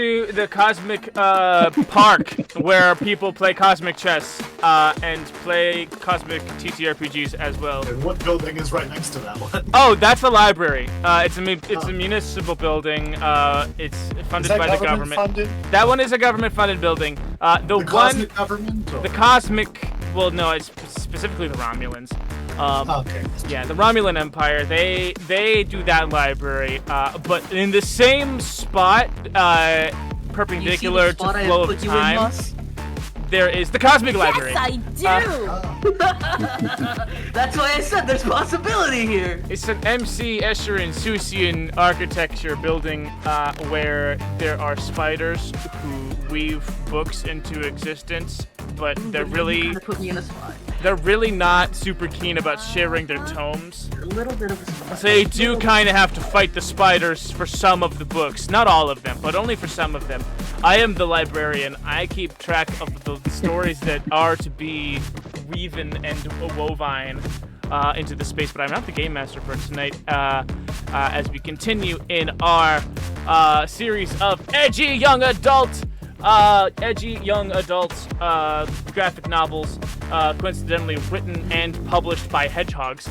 to the cosmic park where people play cosmic chess and play cosmic TTRPGs as well. And what building is right next to that one? Oh, that's the library. It's a municipal building. It's funded by the government. Funded? That one is a government-funded building. The cosmic government? Or? The cosmic. Well, no, it's specifically the Romulans. Okay. Yeah, the Romulan Empire. They do that library, but in the same spot, perpendicular to the flow of time, there is the Cosmic Library. Yes, I do! That's why I said there's possibility here. It's an MC Escherin Susian architecture building where there are spiders who weave books into existence, but they're really not super keen about sharing their tomes. A little bit of a spider. So they do kind of have to fight the spiders for some of the books. Not all of them, but only for some of them. I am the librarian. I keep track of the stories that are to be weaven and woven into the space, but I'm not the game master for tonight. As we continue in our series of edgy young adult graphic novels, coincidentally written and published by hedgehogs.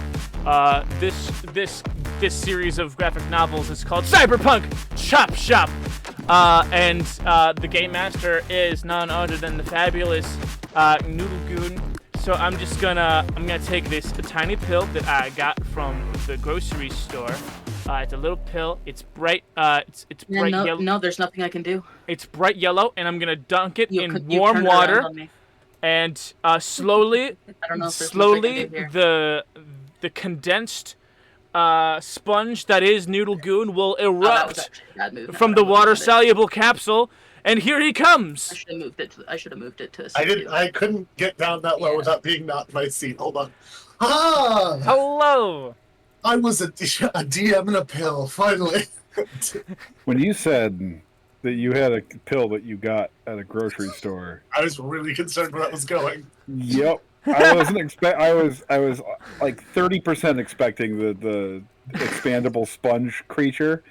This series of graphic novels is called Cyberpunk Chop Shop, and the game master is none other than the fabulous Noodle Goon. So I'm gonna take this tiny pill that I got from the grocery store. It's a little pill. It's bright. It's bright yellow. No, there's nothing I can do. It's bright yellow, and I'm gonna dunk it in warm water, and slowly, the condensed sponge that is Noodle Goon will erupt from the water-soluble capsule, and here he comes. I should have moved it to. I couldn't get down that low without being knocked my seat. Hold on. Ah! Hello. I was a DM in a pill, finally. When you said that you had a pill that you got at a grocery store, I was really concerned where that was going. Yep. I was like 30% expecting the expandable sponge creature,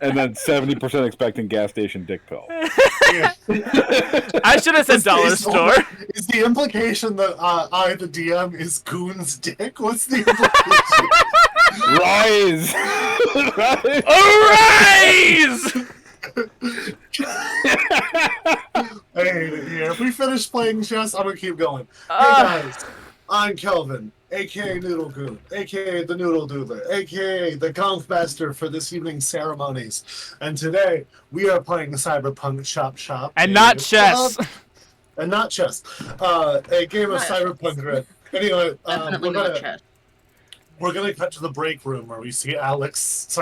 and then 70% expecting gas station dick pill. Yeah. I should have said dollar store. Is the implication that I, the DM, is Goon's dick? What's the implication? Rise! Arise! Hey, yeah, if we finish playing chess, I'm gonna keep going. Hey guys, I'm Kelvin, aka Noodle Goon, aka the Noodledoodler, aka the Conch Master for this evening's ceremonies. And today we are playing Cyberpunk Chop Shop. And not chess. And not chess. A game of Cyberpunk Grid. Anyway, we're gonna cut to the break room where we see Alex,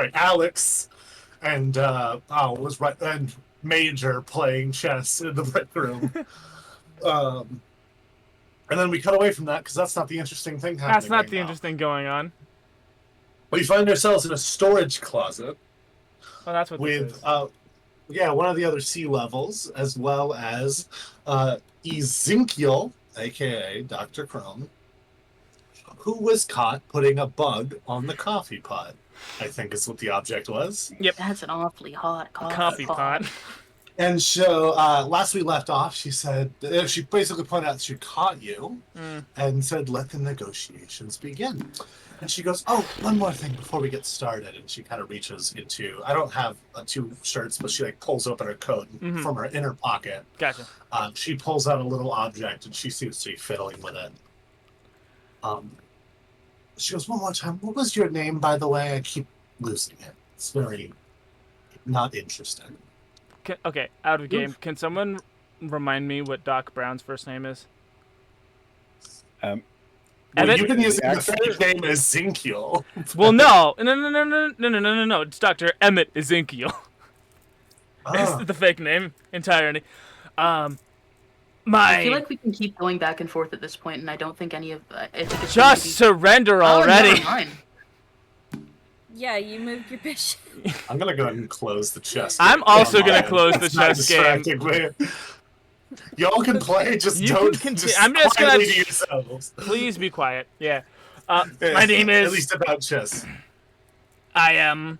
and and Major playing chess in the break room. And then we cut away from that because that's not the interesting thing happening. That's not the interesting going on. We find ourselves in a storage closet. Well, that's what with one of the other sea levels, as well as Ezekiel, aka Dr. Chrome, who was caught putting a bug on the coffee pot, I think is what the object was. Yep. That's an awfully hot coffee pot. And so, last we left off, she said, she basically pointed out she caught you and said, let the negotiations begin. And she goes, oh, one more thing before we get started. And she kind of reaches into, I don't have two shirts, but she like pulls open her coat from her inner pocket. Gotcha. She pulls out a little object and she seems to be fiddling with it. She goes, one more time, what was your name, by the way? I keep losing it. It's very not interesting. Okay, out of game. Can someone remind me what Doc Brown's first name is? Well, you've been using the fake name Ezekiel. Well, no. It's Dr. Emmett Ezekiel. It's the fake name entirely. I feel like we can keep going back and forth at this point, and I don't think any of just surrender already. Never mind. Yeah, you moved your bishop. I'm gonna go ahead and close the chess. I'm also gonna close the chess game. Y'all can play, just don't. I'm just gonna. To yourselves. Please be quiet. Yeah. My name is. At least about chess. I am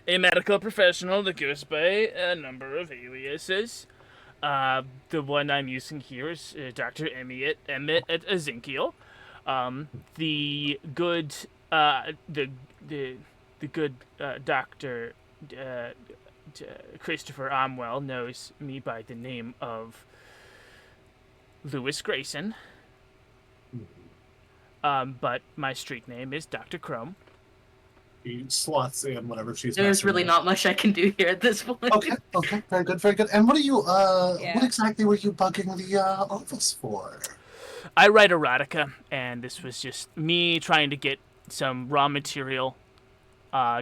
a medical professional that goes by a number of aliases. The one I'm using here is Dr. Emmett Ezekiel. The good, the good Dr. Christopher Amwell knows me by the name of Lewis Grayson. But my street name is Dr. Chrome. He slots in whenever she's. There's really not much I can do here at this point. Okay, very good, very good. And what are you, what exactly were you bugging the office for? I write erotica, and this was just me trying to get some raw material,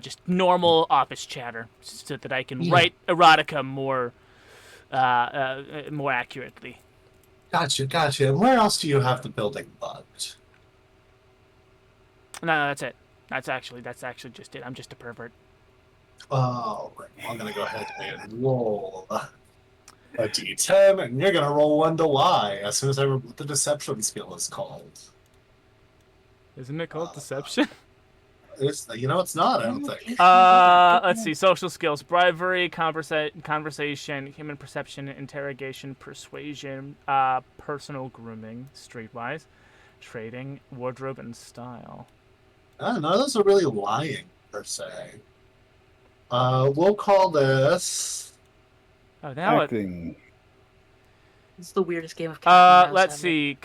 just normal office chatter, so that I can write erotica more accurately. Gotcha. And where else do you have the building bugged? No, that's it. That's actually just it. I'm just a pervert. Oh, right. I'm gonna go ahead and roll a d10, and you're gonna roll 1 to lie as soon as I remember what the deception skill is called. Isn't it called deception? It's not. I don't think. Let's see. Social skills: bribery, conversation, human perception, interrogation, persuasion, personal grooming, streetwise, trading, wardrobe, and style. None of those are really lying per se. We'll call this. Oh, now Acting. It's the weirdest game of let's see.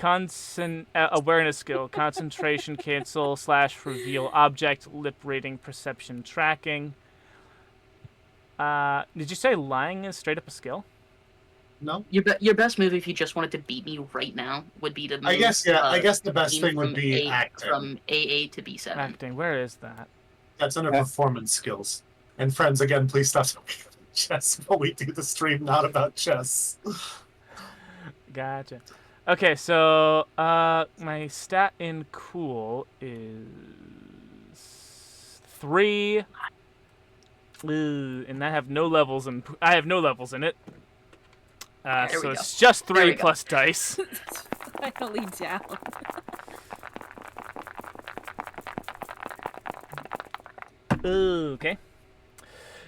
Awareness skill: concentration, cancel / reveal object, lip reading, perception, tracking. Did you say lying is straight up a skill? No. Your best move if you just wanted to beat me right now would be to move, I guess the best thing would be acting. From AA to B7. Acting. Where is that? That's under performance skills. And friends, again, please stop talking about chess while we do the stream not about chess. Gotcha. Okay, so my stat in cool is 3. And I have no levels in it. So it's just 3 plus dice. It's finally down. Okay.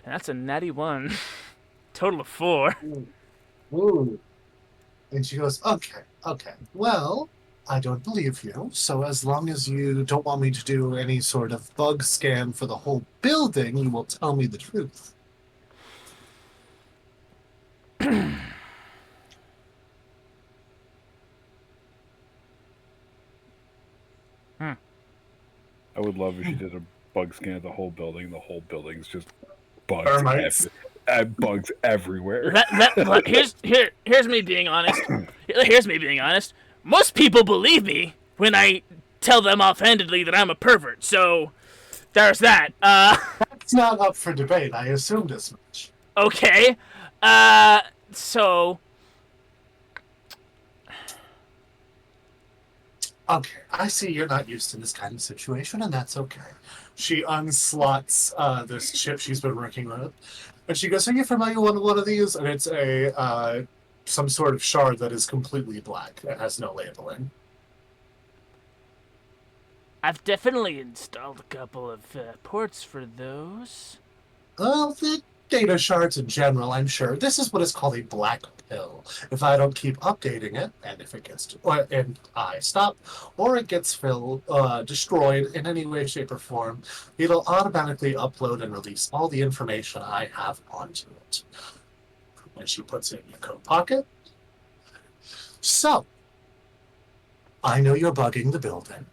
And that's a natty 1. Total of 4. Ooh. And she goes, okay. Well, I don't believe you. So as long as you don't want me to do any sort of bug scan for the whole building, you will tell me the truth. I would love if she did a bug scan of the whole building. The whole building's just bugs. Termites. Bugs everywhere. Here's me being honest. Here's me being honest. Most people believe me when I tell them offhandedly that I'm a pervert. So there's that. That's not up for debate. I assumed as much. Okay. So. Okay, I see you're not used to this kind of situation, and that's okay. She unslots this chip she's been working with, and she goes, "Are you familiar with one of these?" And it's a some sort of shard that is completely black. It has no labeling. I've definitely installed a couple of ports for those. Well, the data shards in general, I'm sure. This is what is called a black pill. If I don't keep updating it, and if it gets and I stop, or it gets destroyed in any way, shape, or form, it'll automatically upload and release all the information I have onto it. And she puts it in your coat pocket. So, I know you're bugging the building.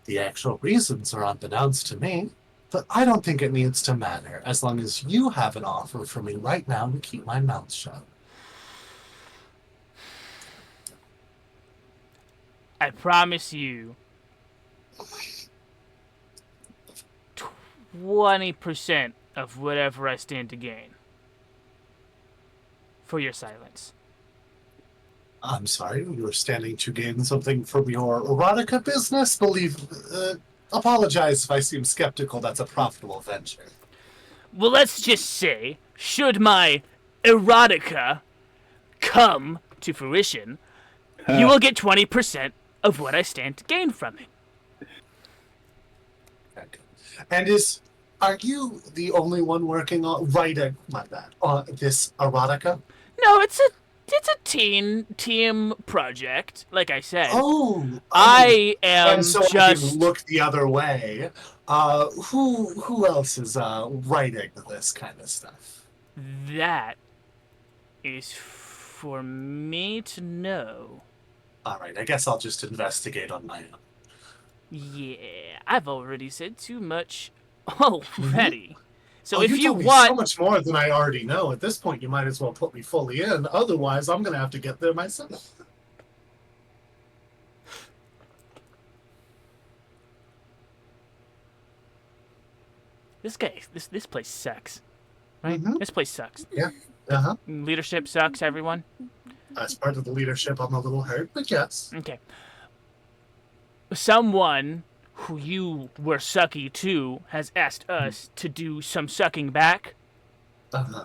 The actual reasons are unbeknownst to me, but I don't think it needs to matter as long as you have an offer for me right now to keep my mouth shut. I promise you 20% of whatever I stand to gain for your silence. I'm sorry, you were standing to gain something from your erotica business? Apologize if I seem skeptical that's a profitable venture. Well, let's just say, should my erotica come to fruition, you will get 20% of what I stand to gain from it. And is are you the only one working on writing? My bad. On this erotica? No, it's a team project. Like I said, Oh, I am and so I just can look the other way. Who else is writing this kind of stuff? that is for me to know. All right, I guess I'll just investigate on my own. Yeah, I've already said too much already. So Oh, if you told me want, so much more than I already know. At this point, you might as well put me fully in. Otherwise, I'm gonna have to get there myself. this place sucks, right? Mhm. This place sucks. Yeah. Uh-huh. Leadership sucks, everyone. As part of the leadership, I'm a little hurt, but yes. Okay. Someone who you were sucky to has asked us to do some sucking back. Uh-huh.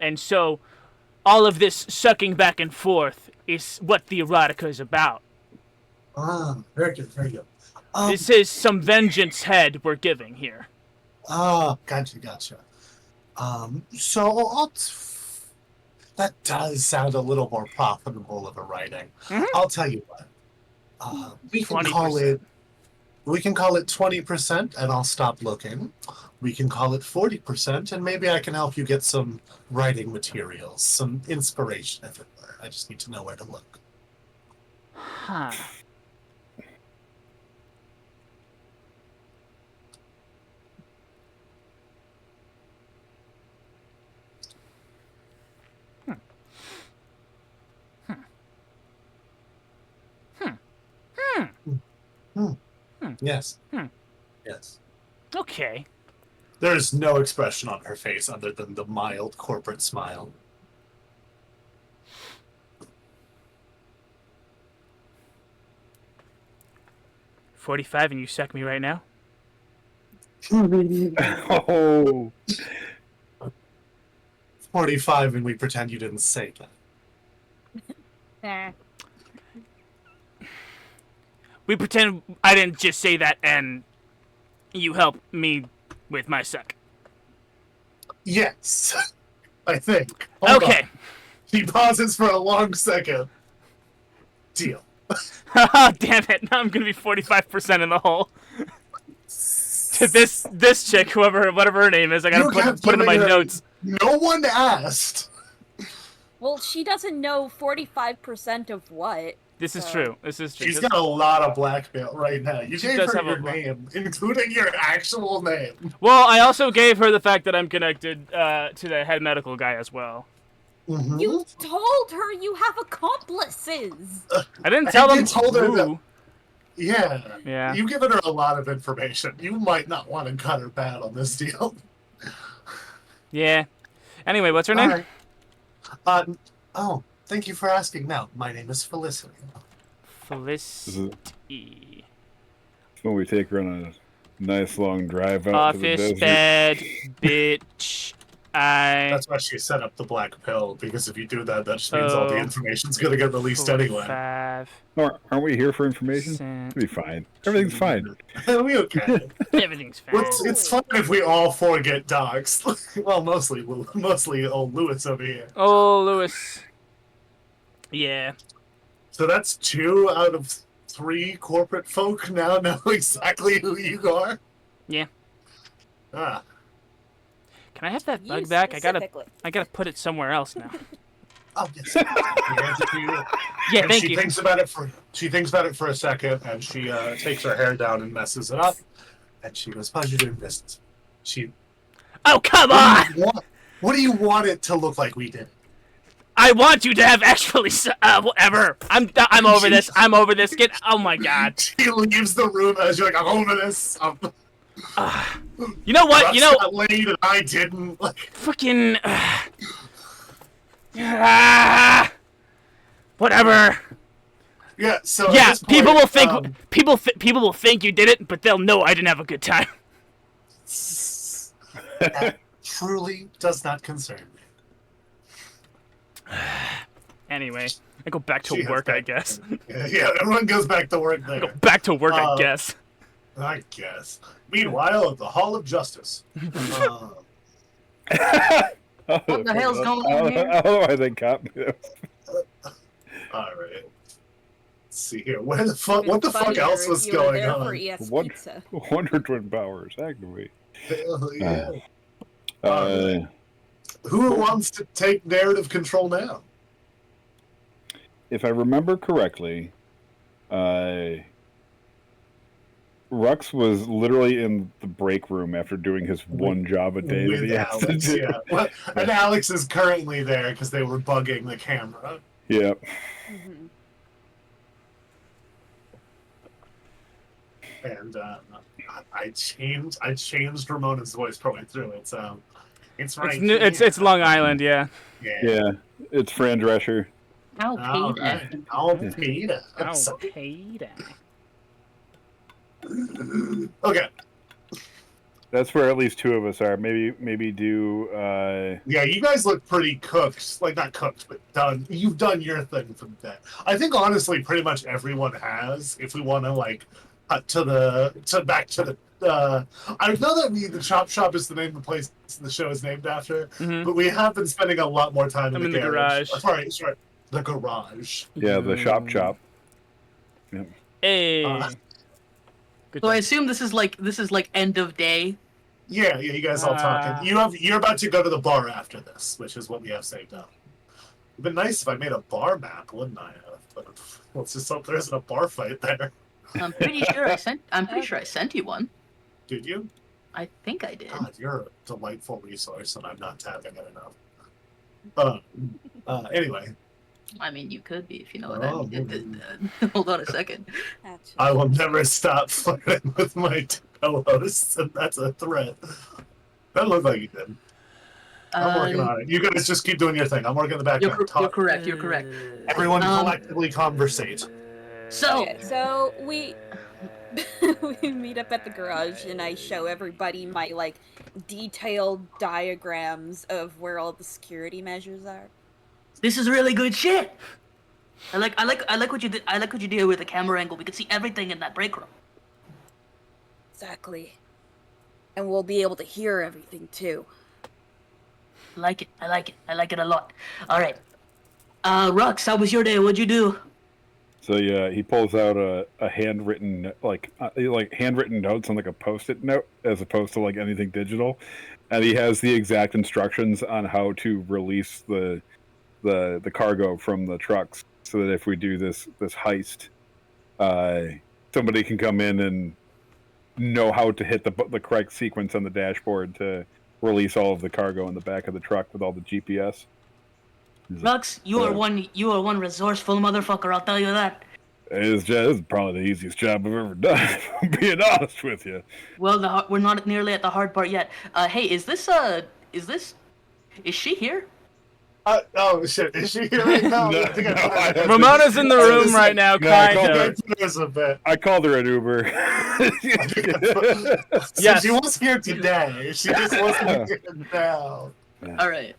And so all of this sucking back and forth is what the erotica is about. Ah, very good, very good. This is some vengeance head we're giving here. Gotcha. That does sound a little more profitable of a writing. Mhm. I'll tell you what. We can call it 20%, and I'll stop looking. We can call it 40%, and maybe I can help you get some writing materials, some inspiration, if it were. I just need to know where to look. Huh. Yes. Hmm. Yes. Okay. There is no expression on her face other than the mild corporate smile. $45 and you suck me right now? Oh, 45 and we pretend you didn't say that. We pretend I didn't just say that and you help me with my suck. Yes. I think. Hold Okay. on. He pauses for a long second. Deal. Damn it. Now I'm going to be 45% in the hole. To this chick, whatever her name is, I got to put it in my notes. No one asked. Well, she doesn't know 45% of what. This is true. This is true. She's got a lot of blackmail right now. You She gave does her have a your name, including your actual name. Well, I also gave her the fact that I'm connected to the head medical guy as well. Mm-hmm. You told her you have accomplices. I didn't tell them told her who. that. Yeah. Yeah. You've given her a lot of information. You might not want to cut her bad on this deal. Yeah. Anyway, what's her name? All right. Oh, thank you for asking. Now, my name is Felicity. Felicity. when we take her on a nice long drive out to the Office desert. bed, bitch. That's why she set up the black pill, because if you do that, that just means all the information's gonna get released anyway. 5. Aren't we here for information? Cent. It'll be fine. Everything's fine. We okay. Everything's fine. It's fun if we all four get dogs. Well, mostly old Lewis over here. Oh, Lewis. Yeah. So that's 2 out of 3 corporate folk now know exactly who you are? Yeah. Ah. Can I have that You bug back? I specifically. gotta put it somewhere else now. Oh, yes. He hands it to you. Yeah, And thank she you. thinks about it for a second, and she takes her hair down and messes it up. And she goes, "How's you doing business?" Oh, come on! What do you want it to look like we did? I want you to have actually whatever. I'm over this. I'm over this. Oh my god. She leaves the room as you're like, "I'm over this." You know what? You know, got laid and I didn't. Like, fucking. Whatever. yeah. So at Yeah, this point, people will think people will think you did it, but they'll know I didn't have a good time. That truly does not concern me. Anyway, I go back to She has work, I that- guess. Yeah, everyone goes back to work there. Go back to work, I guess. I guess. Meanwhile, at the Hall of Justice. What the hell's going on here? I don't know why they got me. All right. Let's see here. Where the fuck? What the fuck else was going on? Wonder Twin powers activate. Hell yeah. Who wants to take narrative control now? If I remember correctly, Rux was literally in the break room after doing his one job a day that he has to do. Yeah. Well, and Alex is currently there because they were bugging the camera. Yep. Mm-hmm. And I changed Ramona's voice partway through it, so it's right. It's Long Island, yeah. Yeah, it's Fran Drescher. Al-Qaeda. Al-Qaeda. Al-Qaeda. Okay. That's where at least two of us are. Maybe do. Yeah, you guys look pretty cooked. Like not cooked, but done. You've done your thing for the day. I think honestly, pretty much everyone has. If we want to like back to the. I know that the Chop Shop is the name of the place the show is named after, but we have been spending a lot more time in the garage. Sorry, the garage. Yeah, the shop. Yep. Hey. So I assume this is like end of day. Yeah, you guys all talking. You're about to go to the bar after this, which is what we have saved up. It'd been nice if I made a bar map, wouldn't I? But let's just hope there isn't a bar fight there. I'm pretty sure I sent you one. Did you? I think I did. God, you're a delightful resource, and I'm not tapping it enough. Anyway. I mean, you could be if you know what I mean. Hold on a second. I will never stop flirting with my co-hosts, and that's a threat. That looked like you did. I'm working on it. You guys just keep doing your thing. I'm working in the background. You're correct. You're correct. Everyone collectively conversate. So we we meet up at the garage, and I show everybody my like detailed diagrams of where all the security measures are. This is really good shit. I like what you did. I like what you did with the camera angle. We could see everything in that break room. Exactly. And we'll be able to hear everything too. I like it. I like it a lot. All right. Rux, how was your day? What'd you do? So yeah, he pulls out a handwritten like handwritten notes on like a Post-it note as opposed to like anything digital, and he has the exact instructions on how to release the cargo from the trucks, so that if we do this heist, somebody can come in and know how to hit the correct sequence on the dashboard to release all of the cargo in the back of the truck with all the GPS. Rux, you are one resourceful motherfucker. I'll tell you that. This is probably the easiest job I've ever done. If I'm being honest with you. Well, we're not nearly at the hard part yet. Hey, is she here? Oh shit! Is she here right now? Ramona's in the room right now, kind of. I called her an Uber. Yes, she was here today. She just wasn't here now. All right.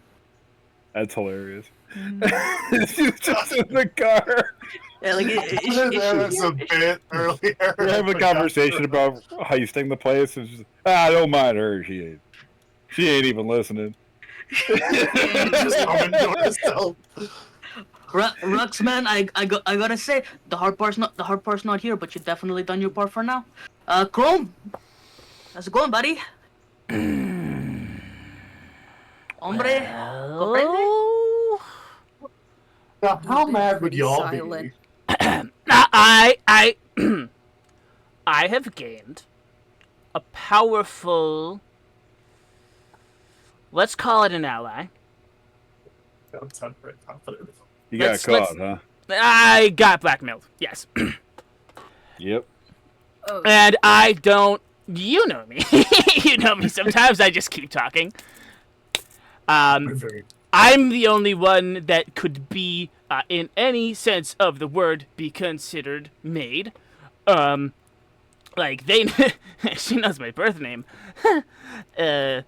That's hilarious. She's just in the car. Yeah, like there was a bit earlier. We're having a conversation about heisting the place. It's just, don't mind her. She ain't even listening. Just coming to herself. Rux, man, I gotta say the hard part's not here, but you've definitely done your part for now. Chrome, how's it going, buddy? Hombre, now, how mad would y'all be? I have gained a powerful, let's call it an ally. Don't sound very confident. You got caught, huh? I got blackmailed, yes. Yep. Oh. And I don't, you know me. You know me, sometimes I just keep talking. I'm the only one that could be, in any sense of the word, be considered maid. Like, she knows my birth name. And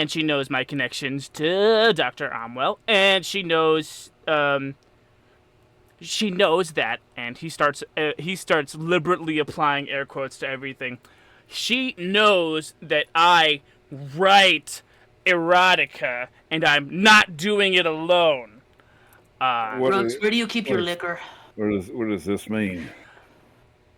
she knows my connections to Dr. Amwell, and she knows, she knows that, and he starts liberally applying air quotes to everything. She knows that I write erotica, and I'm not doing it alone. Rux, where do you keep your liquor? What does this mean?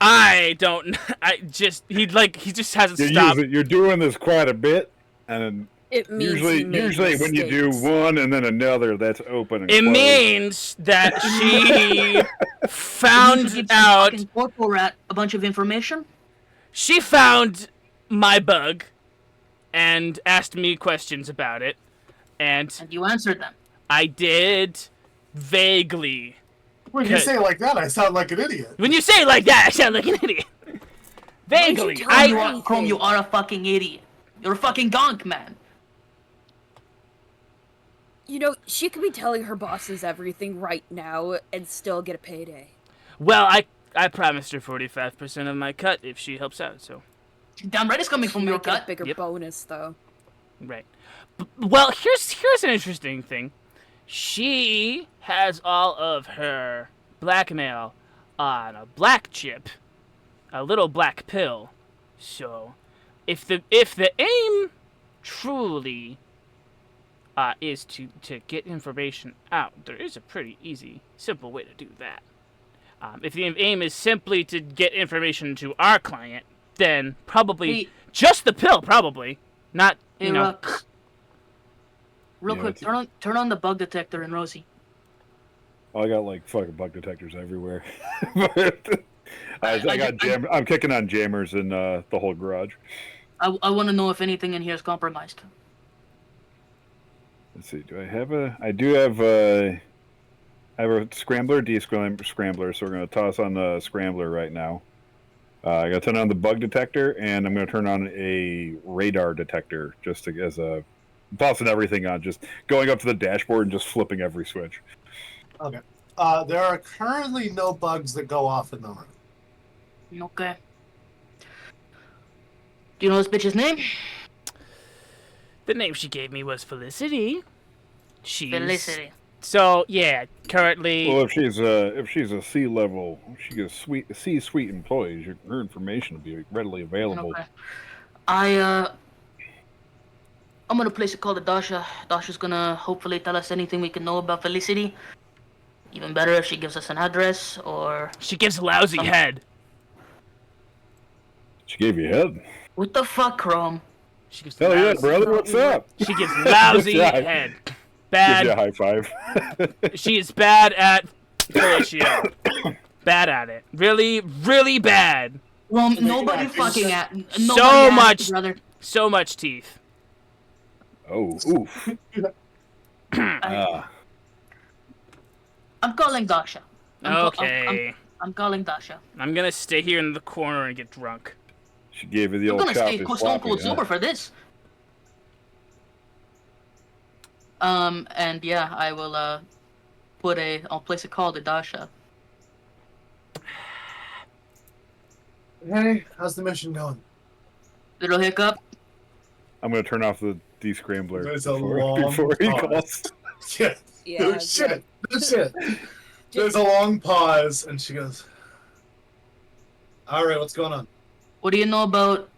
I don't. He just hasn't stopped. You're doing this quite a bit, and It means usually when you do one and then another, that's open. And It closed. means that she found out. Fucking corporal rat a bunch of information. She found my bug, and asked me questions about it, and And you answered them. I did vaguely. When you say it like that, I sound like an idiot. When you say it like that, I sound like an idiot. Vaguely, tell me You Chrome, you are a fucking idiot. You're a fucking gonk, man. You know, she could be telling her bosses everything right now and still get a payday. Well, I promised her 45% of my cut if she helps out. So. Damn right it's coming from She your might get a cut. bigger Yep. bonus though. Right. Well, here's an interesting thing. She has all of her blackmail on a black chip, a little black pill. So, if the aim truly is to get information out, there is a pretty easy, simple way to do that. If the aim is simply to get information to our client, then probably Hey. just the pill, probably not. Hey, You know. Rux. Real Yeah, quick, it's- turn on the bug detector in Rosie. I got like fucking bug detectors everywhere. I'm kicking on jammers in the whole garage. I want to know if anything in here is compromised. Let's see. Do I have a? I do have a. I have a scrambler, scrambler. So we're gonna toss on the scrambler right now. I gotta turn on the bug detector, and I'm gonna turn on a radar detector just as a tossing everything on, just going up to the dashboard and just flipping every switch. Okay. There are currently no bugs that go off in the room. Okay. Do you know this bitch's name? The name she gave me was Felicity. She's Felicity. So yeah, currently. Well, if she's a C-level, she is C-suite employee. Her information will be readily available. Okay. I'm gonna place a call to Dasha. Dasha's gonna hopefully tell us anything we can know about Felicity. Even better if she gives us an address or... She gives a lousy head. She gave you a head. What the fuck, Chrome? She gives Hell yeah, lousy, brother! What's up? She gives lousy Yeah. head. Gives Bad. you a high five. She is bad at fellatio. Bad at it. Really, really bad. Chrome, nobody fucking at... Nobody So asked, much- brother. So much teeth. Oh, oof. I'm calling Dasha. Okay. I'm calling Dasha. I'm gonna stay here in the corner and get drunk. She gave you the I'm old gonna stay choppy stone sloppy, cold huh? sober for this. And yeah, I will, I'll place a call to Dasha. Hey, how's the mission going? Little hiccup. I'm gonna turn off the descrambler There's a before long he pause. calls. Yeah. Yeah. No shit. No shit. There's a long pause, and she goes, "All right, what's going on?" What do you know about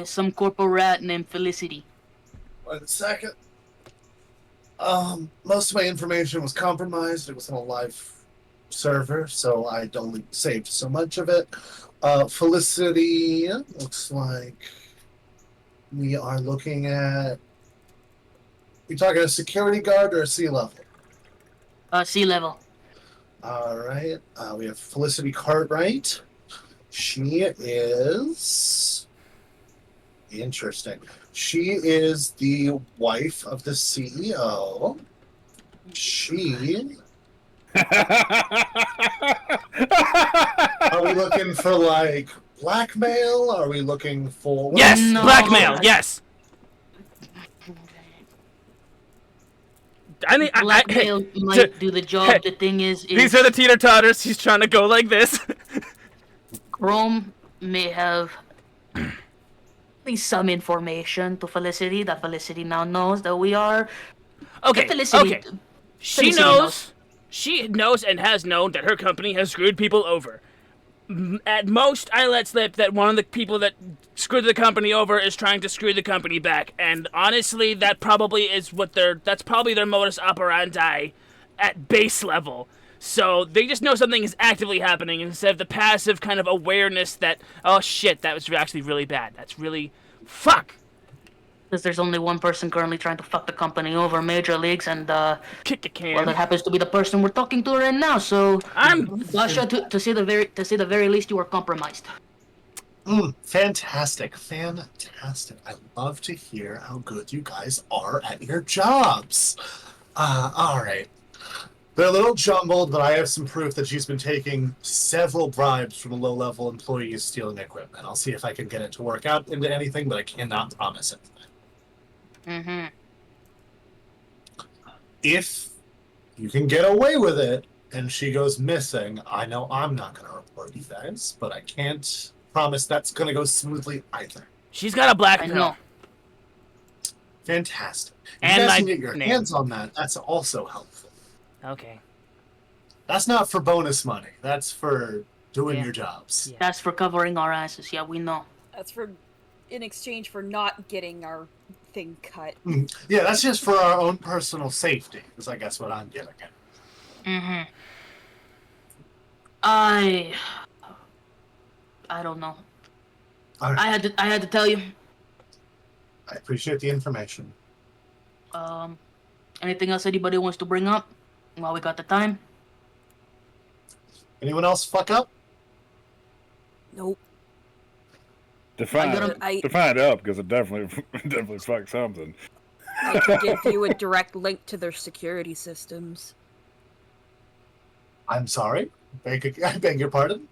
some corporal rat named Felicity? 1 second. Most of my information was compromised. It was on a live server, so I only saved so much of it. Felicity, looks like we are looking at. You talking a security guard or a sea level? Sea level. All right. We have Felicity Cartwright. She is interesting. She is the wife of the CEO. She. Are we looking for like blackmail? Are we looking for? Yes, No. blackmail. Yes. I mean, Blackmail hey, might do the job. hey, The thing is these are the teeter-totters. He's trying to go like this. Chrome may have at least some information to Felicity that Felicity now knows that we are. Okay. Felicity, Okay. She Felicity knows She knows and has known that her company has screwed people over. At most, I let slip that one of the people that screwed the company over is trying to screw the company back. And honestly, that's probably their modus operandi at base level. So they just know something is actively happening instead of the passive kind of awareness that, oh shit, that was actually really bad. That's really, fuck. Because there's only one person currently trying to fuck the company over, Major Leagues, and Kick a can. well, that happens to be the person we're talking to right now. So, Dasha, to say the very least, you are compromised. Fantastic. I love to hear how good you guys are at your jobs. All right. They're a little jumbled, but I have some proof that she's been taking several bribes from low-level employees stealing equipment. I'll see if I can get it to work out into anything, but I cannot promise it. Mm-hmm. If you can get away with it and she goes missing, I know I'm not going to report you guys, but I can't promise that's going to go smoothly either. She's got a black I pill. know. Fantastic. If And you guys my can get your name. hands on that, that's also helpful. Okay. That's not for bonus money. That's for doing Yeah. your jobs. Yeah. That's for covering our asses. Yeah, we know. That's in exchange for not getting our thing cut. Yeah, that's just for our own personal safety, is I guess what I'm getting at. Mm-hmm. I don't know. All right. I had to tell you. I appreciate the information. Anything else anybody wants to bring up while we got the time? Anyone else fuck up? Nope. Define it up, because it definitely fucked something. I could give you a direct link to their security systems. I'm sorry. I beg your pardon?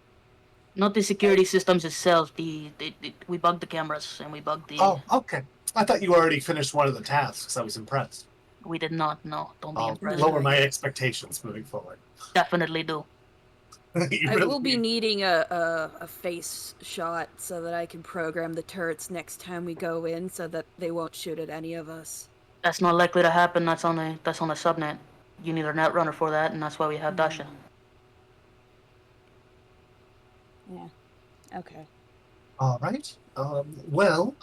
Not the security systems itself. We bugged the cameras and we bugged the. Oh, okay. I thought you already finished one of the tasks. I was impressed. We did not. No, don't be I'll impressed. lower my expectations moving forward. Definitely do. You I really will be do. needing a face shot so that I can program the turrets next time we go in so that they won't shoot at any of us. That's not likely to happen. That's on a subnet. You need a netrunner for that, and that's why we have Dasha. Yeah. Okay. All right. Well,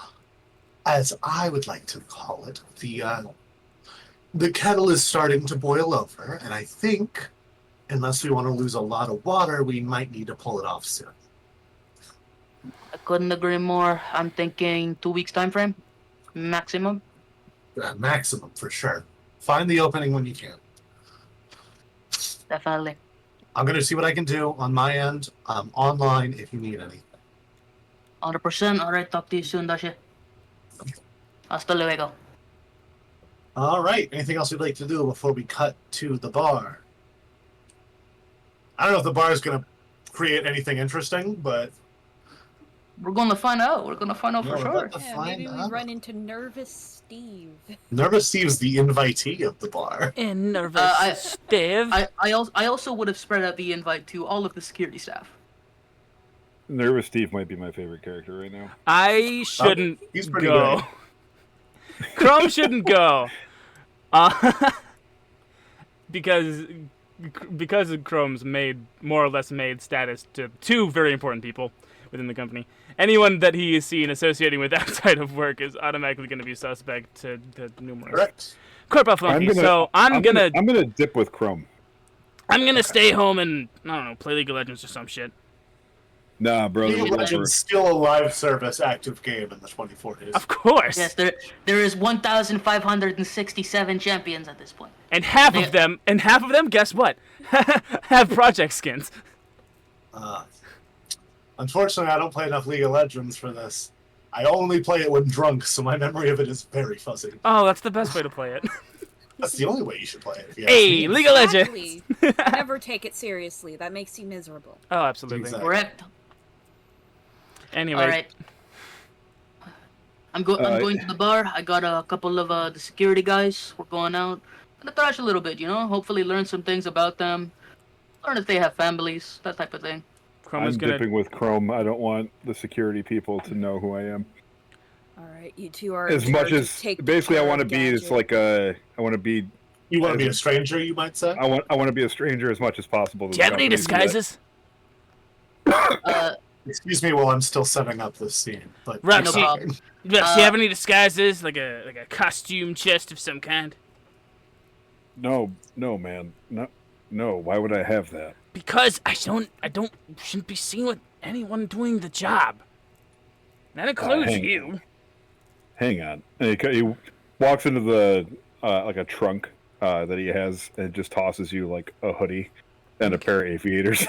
as I would like to call it, the kettle is starting to boil over, and I think, unless we want to lose a lot of water, we might need to pull it off soon. I couldn't agree more. I'm thinking 2 weeks time frame, maximum. Maximum, for sure. Find the opening when you can. Definitely. I'm going to see what I can do on my end. I'm online if you need anything. 100%. All right. Talk to you soon, Dasha. Hasta luego. All right. Anything else you'd like to do before we cut to the bar? I don't know if the bar is going to create anything interesting, but We're gonna find out. We're gonna find out for Yeah, sure. Yeah, Find maybe we out. run into Nervous Steve. Nervous Steve's the invitee of the bar. And nervous Steve. I also would have spread out the invite to all of the security staff. Nervous Steve might be my favorite character right now. I shouldn't He's pretty go. great. Chrome shouldn't go. Because of Chrome's more or less made status to two very important people within the company. Anyone that he is seen associating with outside of work is automatically going to be suspect to numerous Correct. corporate flunkies. So I'm gonna dip with Chrome. stay home and I don't know, play League of Legends or some shit. Nah, bro. League of Legends still a live service active game in the 24 days. Of course. Yes, there is 1,567 champions at this point. And half of them, guess what? Have project skins. Unfortunately, I don't play enough League of Legends for this. I only play it when drunk, so my memory of it is very fuzzy. Oh, that's the best way to play it. That's the only way you should play it. If you ask Hey, me. League of Legends. Exactly. Never take it seriously. That makes you miserable. Oh, absolutely. Exactly. Correct. Anyway, All right. I'm going to the bar. I got a couple of the security guys. We're going out. Gonna thrash a little bit, Hopefully learn some things about them. Learn if they have families, that type of thing. Chrome I'm is gonna. dipping with Chrome. I don't want the security people to know who I am. All right, you two are As in much charge as of take the basically, I care want to of be Gadget. I want to be You want to be a stranger, you might say? I want to be a stranger as much as possible. Do you have any disguises? Excuse me while I'm still setting up this scene. But Right, no so- problem. Do you have any disguises, like a costume chest of some kind? No, man. No. Why would I have that? Because shouldn't be seen with anyone doing the job. That includes hang you. Hang on. And he walks into the like a trunk that he has, and just tosses you like a hoodie and a pair of aviators.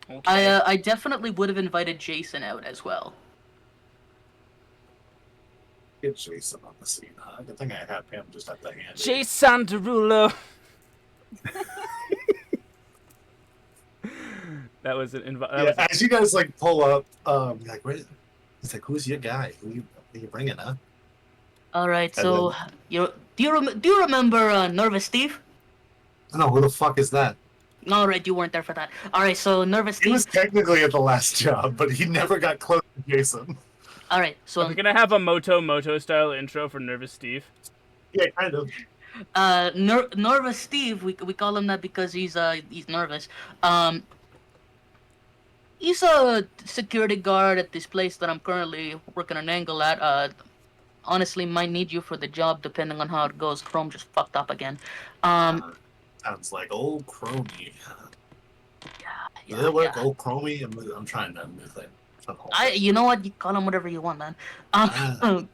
Okay. I definitely would have invited Jason out as well. Get Jason on the scene, huh? Good thing I have him just at the hand. Jason Derulo. That was an invite. Yeah, as you guys like pull up, you're like, wait. He's like, who's your guy? Who you bringing, huh? All right, so do you remember Nervous Steve? No, who the fuck is that? All right, you weren't there for that. All right, so Nervous He Steve. was technically at the last job, but he never got close to Jason. All right, so We're gonna have a Moto style intro for Nervous Steve. Yeah, kind of. Nervous Steve. We call him that because he's nervous. He's a security guard at this place that I'm currently working an angle at. Honestly, might need you for the job depending on how it goes. Chrome just fucked up again. Sounds like old Chromie. Does it work, old Chromie? I'm trying to move it. You know what? You call him whatever you want, man.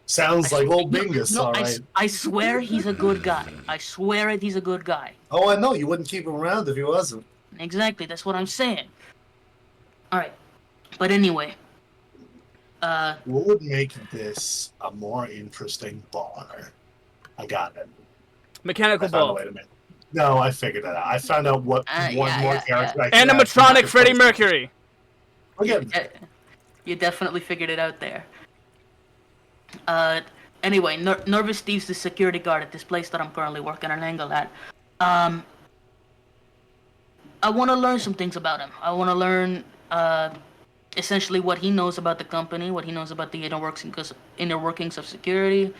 Sounds like old Bingus, no, alright. I swear he's a good guy. I swear it, he's a good guy. Oh, I know. You wouldn't keep him around if he wasn't. Exactly, that's what I'm saying. Alright. But anyway. What would make this a more interesting bar? I got it. Mechanical I found a ball. way to make. No, I figured it out. I found out what one more character I could Animatronic add. Freddie Mercury. Again, You definitely figured it out there. Anyway, Nervous Steve's the security guard at this place that I'm currently working an angle at. I want to learn some things about him. I want to learn essentially what he knows about the company, what he knows about the inner workings of security.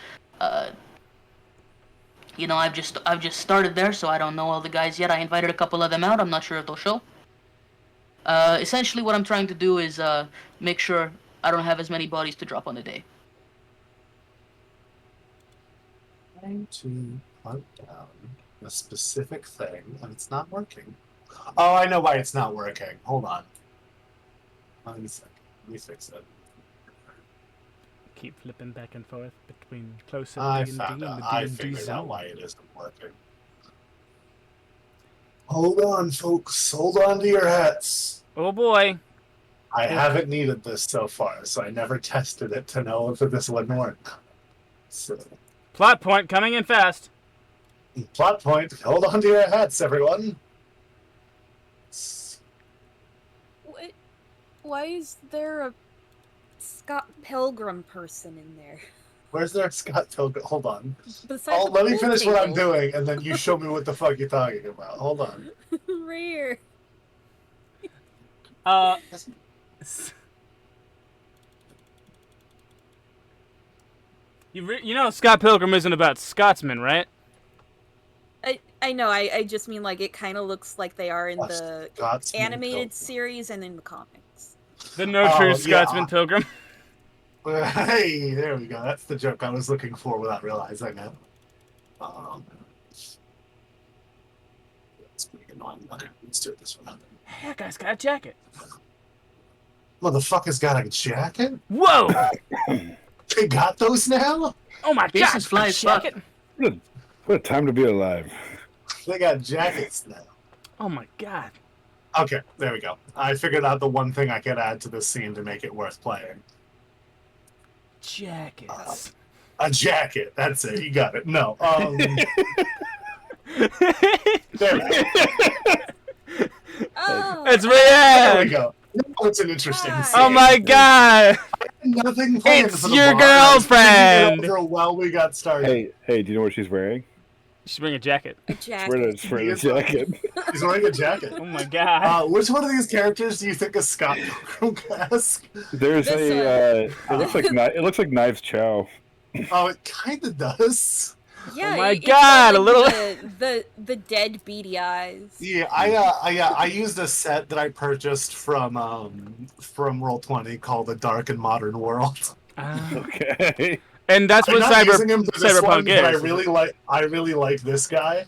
You know, I've just started there, so I don't know all the guys yet. I invited a couple of them out. I'm not sure if they'll show. Essentially, what I'm trying to do is make sure I don't have as many bodies to drop on the day. trying to hunt down a specific thing, and it's not working. Oh, I know why it's not working. Hold on. Let me fix it. Keep flipping back and forth between closer I D&D found and out. the I D&D figured zone. out why it isn't working. Hold on, folks. Hold on to your hats. Oh boy. I haven't needed this so far, so I never tested it to know if this would work. So, Plot point coming in fast. plot point. Hold on to your hats, everyone. Why is there a Scott Pilgrim person in there? Where's there Scott Pilgrim? Hold on. Besides the Let me pool finish what I'm table. doing, and then you show me what the fuck you're talking about. Hold on. Right here. You know Scott Pilgrim isn't about Scotsmen, right? I know. I just mean like it kind of looks like they are in the Scotsman animated Pilgrim. series and in the comics. The no true yeah. Scotsman Pilgrim. Hey, there we go. That's the joke I was looking for without realizing it. It's pretty annoying. Okay, let's do it this one. Hey, that guy's got a jacket. Motherfucker's got a jacket? Whoa! They got those now? Oh my This god! is fly a as fuck. jacket? What a time to be alive. They got jackets now. Oh my god! Okay, there we go. I figured out the one thing I could add to this scene to make it worth playing. Jackets. A jacket. That's it. You got it. No. There we go. Oh, It's There we Rhiannon! go. Now it's an interesting Hi. scene. Oh my god! Nothing planned It's for the your bar. I was thinking girlfriend! it over while we got started. Hey, do you know what she's wearing? She's wearing a jacket. a She's jacket. wearing a jacket. He's wearing a jacket. Oh my god. Which one of these characters do you think is Scott Pilgrim-esque? There's This it looks like Knives Chow. Oh, it kind of does. Yeah, my it's God, got, a little- the dead beady eyes. Yeah, I used a set that I purchased from Roll20 called The Dark and Modern World. Okay. And that's I'm what not using him for this one, Cyberpunk but I is. really like this guy.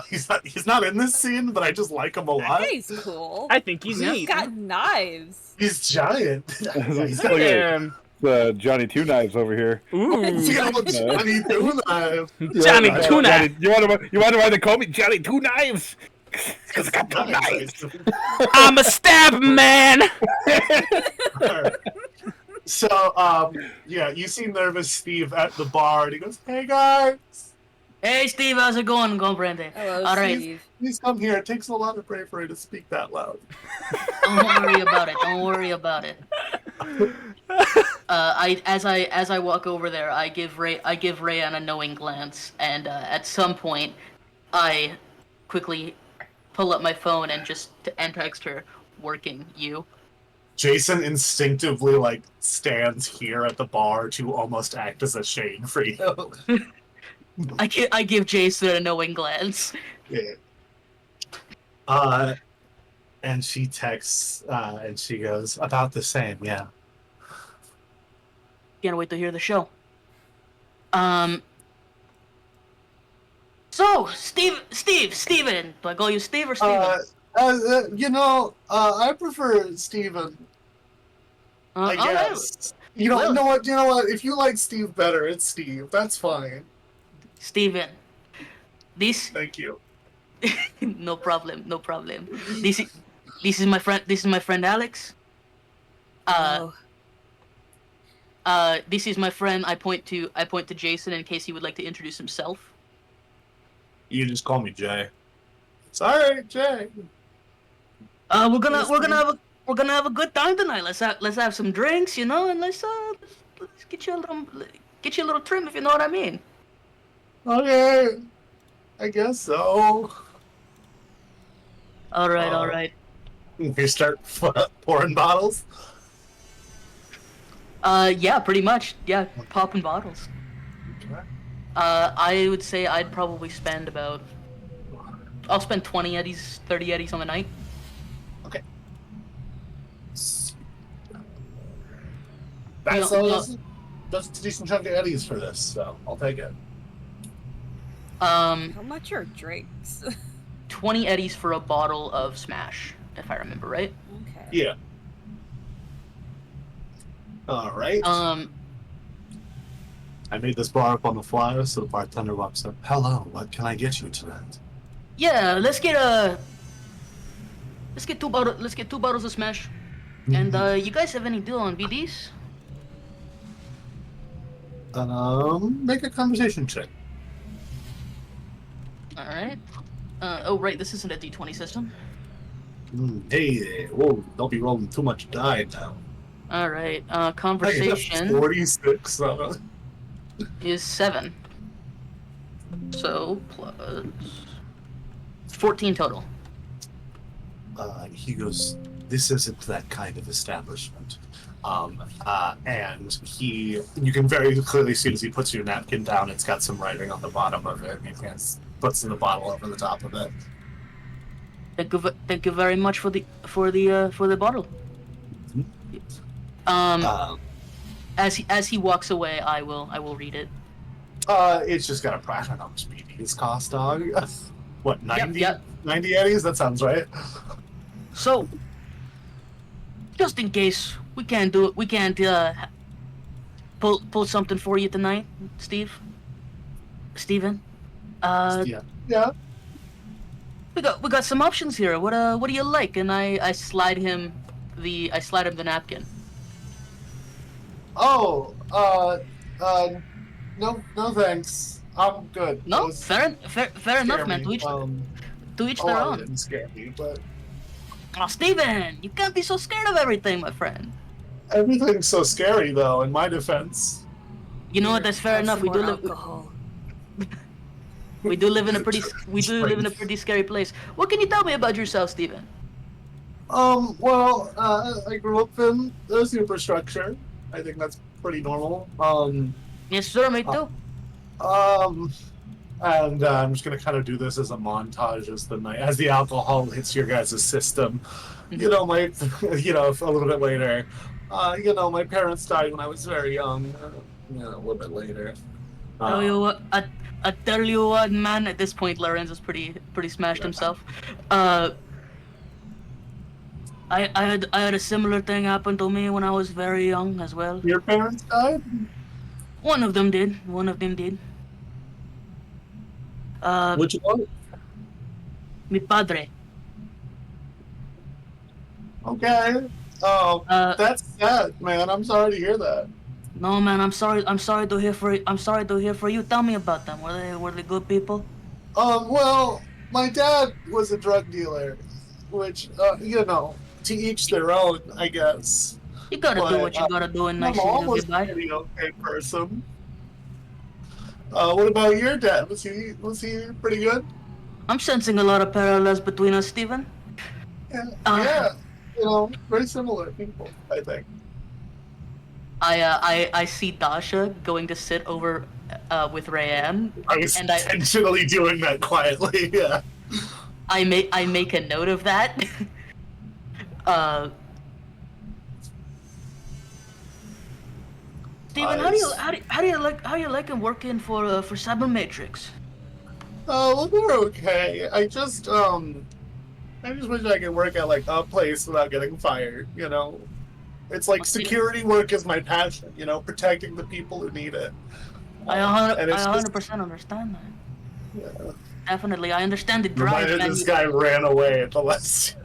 He's not in this scene, but I just like him a lot. He's cool. I think he's He's neat. got knives. He's giant. He's Look got at Johnny Two Knives over here. Ooh. Johnny Two Knives. Johnny Yeah, Tuna. Johnny, you wonder why they call me Johnny Two Knives? Because I got two knives. I'm a stab man. So, yeah, you see nervous Steve at the bar, and he goes, "Hey guys, Hey, Steve, how's it going? Going, Brandy? Hello, All right. Steve. please come here. It takes a lot of bravery to speak that loud." Don't worry about it. Don't worry about it. As I walk over there, I give Rayanne a knowing glance, and at some point, I quickly pull up my phone and text her, "Working you." Jason instinctively stands here at the bar to almost act as a shade for you. I give Jason a knowing glance. Yeah. And she texts, and she goes, "About the same, yeah." Can't wait to hear the show. So, Steven. Do I call you Steve or Steven? I prefer Steven. I all right. guess. You know, Well- you know what? If you like Steve better, it's Steve. That's fine. Steven. This Thank you. no problem. This is my friend Alex. Oh. This is my friend. I point to Jason in case he would like to introduce himself. You just call me Jay. It's alright, Jay. We're gonna have a good time tonight. Let's have some drinks, and let's get you a little trim, if you know what I mean. Okay. I guess so. All right. You start pouring bottles? Yeah, pretty much. Yeah, popping bottles. I would say I'd probably spend I'll spend 20 eddies, 30 eddies on the night. Okay. No. That's a decent chunk of eddies for this, so I'll take it. How much are drinks? 20 eddies for a bottle of Smash, if I remember right. Okay. Yeah. Alright. I made this bar up on the fly, so the bartender walks up. "Hello, what can I get you tonight?" Yeah, let's get two bottles of Smash. And you guys have any deal on VDs? Make a conversation check. All right. Oh right, this isn't a D20 system. Hey, whoa, don't be rolling too much die now. All right. I got Conversation 46. is 7. So plus 14 total. He goes, "This isn't that kind of establishment." And you can very clearly see as he puts your napkin down, it's got some writing on the bottom of it, and he puts the bottle over the top of it. Thank you very much for the bottle. As he walks away, I will read it. It's just got I don't know, speedies cost, dog. What, 90? Yep. 90 eddies? That sounds right. So, just in case we can't pull something for you tonight, Steven. Yeah. We got some options here. What do you like? And I slide him the napkin. Oh, no thanks. I'm good. No, Those fair enough, scare man. me. To each A their lot of own. them scare me, but Oh, Steven, you can't be so scared of everything, my friend. everything's so scary, though. In my defense, You know what? That's fair Have enough. some We do more live. alcohol. We do live in a pretty scary place. What can you tell me about yourself, Steven? well, I grew up in the superstructure. I think that's pretty normal. Yes, sir. Me too. And I'm just gonna kind of do this as a montage as the alcohol hits your guys' system. You know, a little bit later. My parents died when I was very young. A little bit later. Tell you what, I tell you what, man. At this point, Lorenzo's pretty smashed himself. I had a similar thing happen to me when I was very young as well. Your parents died? One of them did. Which one? Mi padre. Okay. Oh, that's sad, man. I'm sorry to hear that. No, man. I'm sorry to hear for you. Tell me about them. Were they good people? Well, my dad was a drug dealer, which to each their own, I guess. You gotta do what you gotta do in nice mom was goodbye. a pretty okay person. What about your dad? Was he pretty good? I'm sensing a lot of parallels between us, Steven. Yeah, very similar people, I think. I see Dasha going to sit over with Rayanne. I was intentionally doing that quietly. Yeah. I make a note of that. Steven, how do you like him working for Cybermatrix? Oh, well, they're okay. I just wish I could work at like a place without getting fired. It's like security work is my passion. Protecting the people who need it. I 100% understand that. Yeah. Definitely, I understand the drive. Reminded this guy ran away at the last.